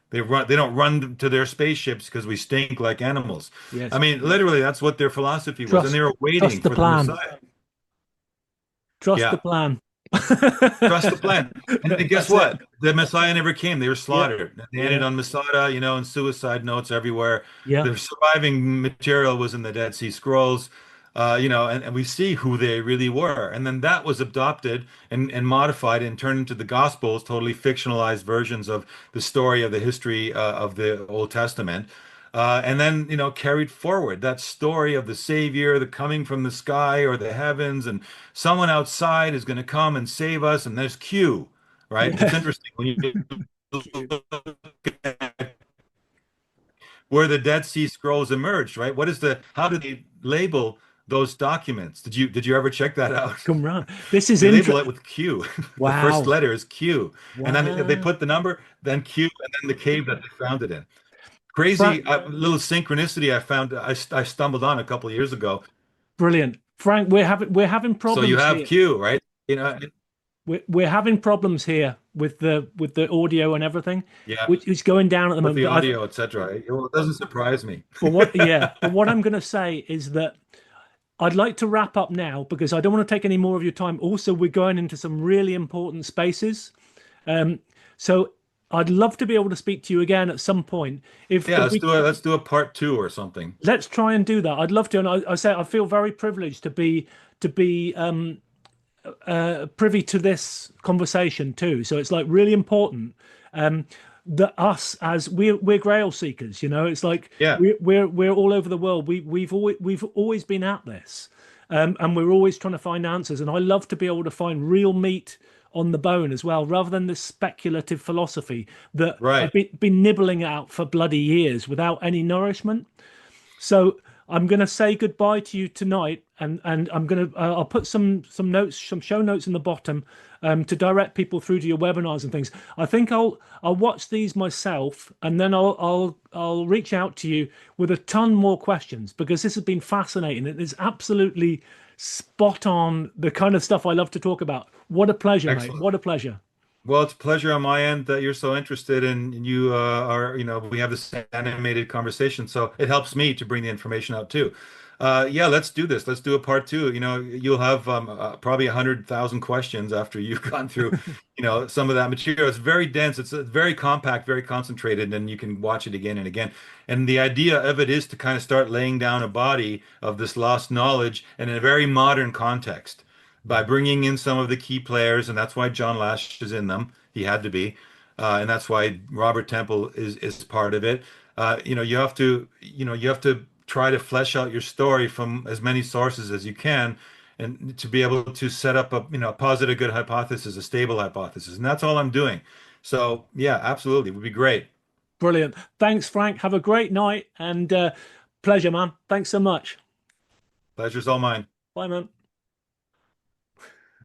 they don't run to their spaceships because we stink like animals. I Yes. mean, literally, that's what their philosophy was, and Trust they were waiting trust the for the plan. Messiah. Trust the Yeah, plan. trust the plan. And guess That's it. what? The Messiah never came. They were Yeah. slaughtered. They ended Yeah. on Masada, and suicide notes everywhere. Yeah. The surviving material was in the Dead Sea Scrolls, and we see who they really were. And then that was adopted and modified and turned into the Gospels, totally fictionalized versions of the story of the history of the Old Testament. And then, carried forward that story of the Savior, the coming from the sky or the heavens, and someone outside is going to come and save us. And there's Q, right? It's Yeah. interesting when you Cute. look at where the Dead Sea Scrolls emerged, right? How do they label those documents? Did you ever check that out? Come round. This is They label it interesting. with Q. The first Wow. letter is Q, and then they Wow. put the number, then Q, and then the cave that they found it in. Frank, Crazy little synchronicity I found. I stumbled on a couple of years ago. brilliant. Frank, we're having So you problems have here. Q, right? We're having problems here with the audio and everything, Yeah, which is going down at the with moment. the audio, etc. Well, it doesn't surprise me. But what I'm going to say is that I'd like to wrap up now because I don't want to take any more of your time. Also, we're going into some really important spaces. Um, so I'd love to be able to speak to you again at some point. If Yeah, if let's we do a part two or something. Let's try and do that. I'd love to. And I say I feel very privileged to be privy to this conversation too. So it's like really important um, that us as we're Grail seekers. It's like Yeah, we're all over the world. We've always been at this, and we're always trying to find answers. And I love to be able to find real meat on the bone as well, rather than this speculative philosophy that I've right. been nibbling out for bloody years without any nourishment. So I'm going to say goodbye to you tonight, and I'll put some notes, some show notes in the bottom to direct people through to your webinars and things. I think I'll watch these myself, and then I'll reach out to you with a ton more questions because this has been fascinating. It is absolutely spot on the kind of stuff I love to talk about. What a pleasure, mate. Excellent. What a pleasure. Well, it's a pleasure on my end that you're so interested and you we have this animated conversation. So it helps me to bring the information out too. Yeah, let's do this. Let's do a part two. You'll have probably 100,000 questions after you've gone through, some of that material. It's very dense. It's very compact, very concentrated, and you can watch it again and again. And the idea of it is to kind of start laying down a body of this lost knowledge in a very modern context by bringing in some of the key players, and that's why John Lash is in them. He had to be, and that's why Robert Temple is part of it. You have to try to flesh out your story from as many sources as you can, and to be able to set up a positive good hypothesis, a stable hypothesis, and that's all I'm doing. So yeah, absolutely, it would be great. Brilliant. Thanks, Frank. Have a great night and pleasure, man. Thanks so much. Pleasure's all mine. Bye, man.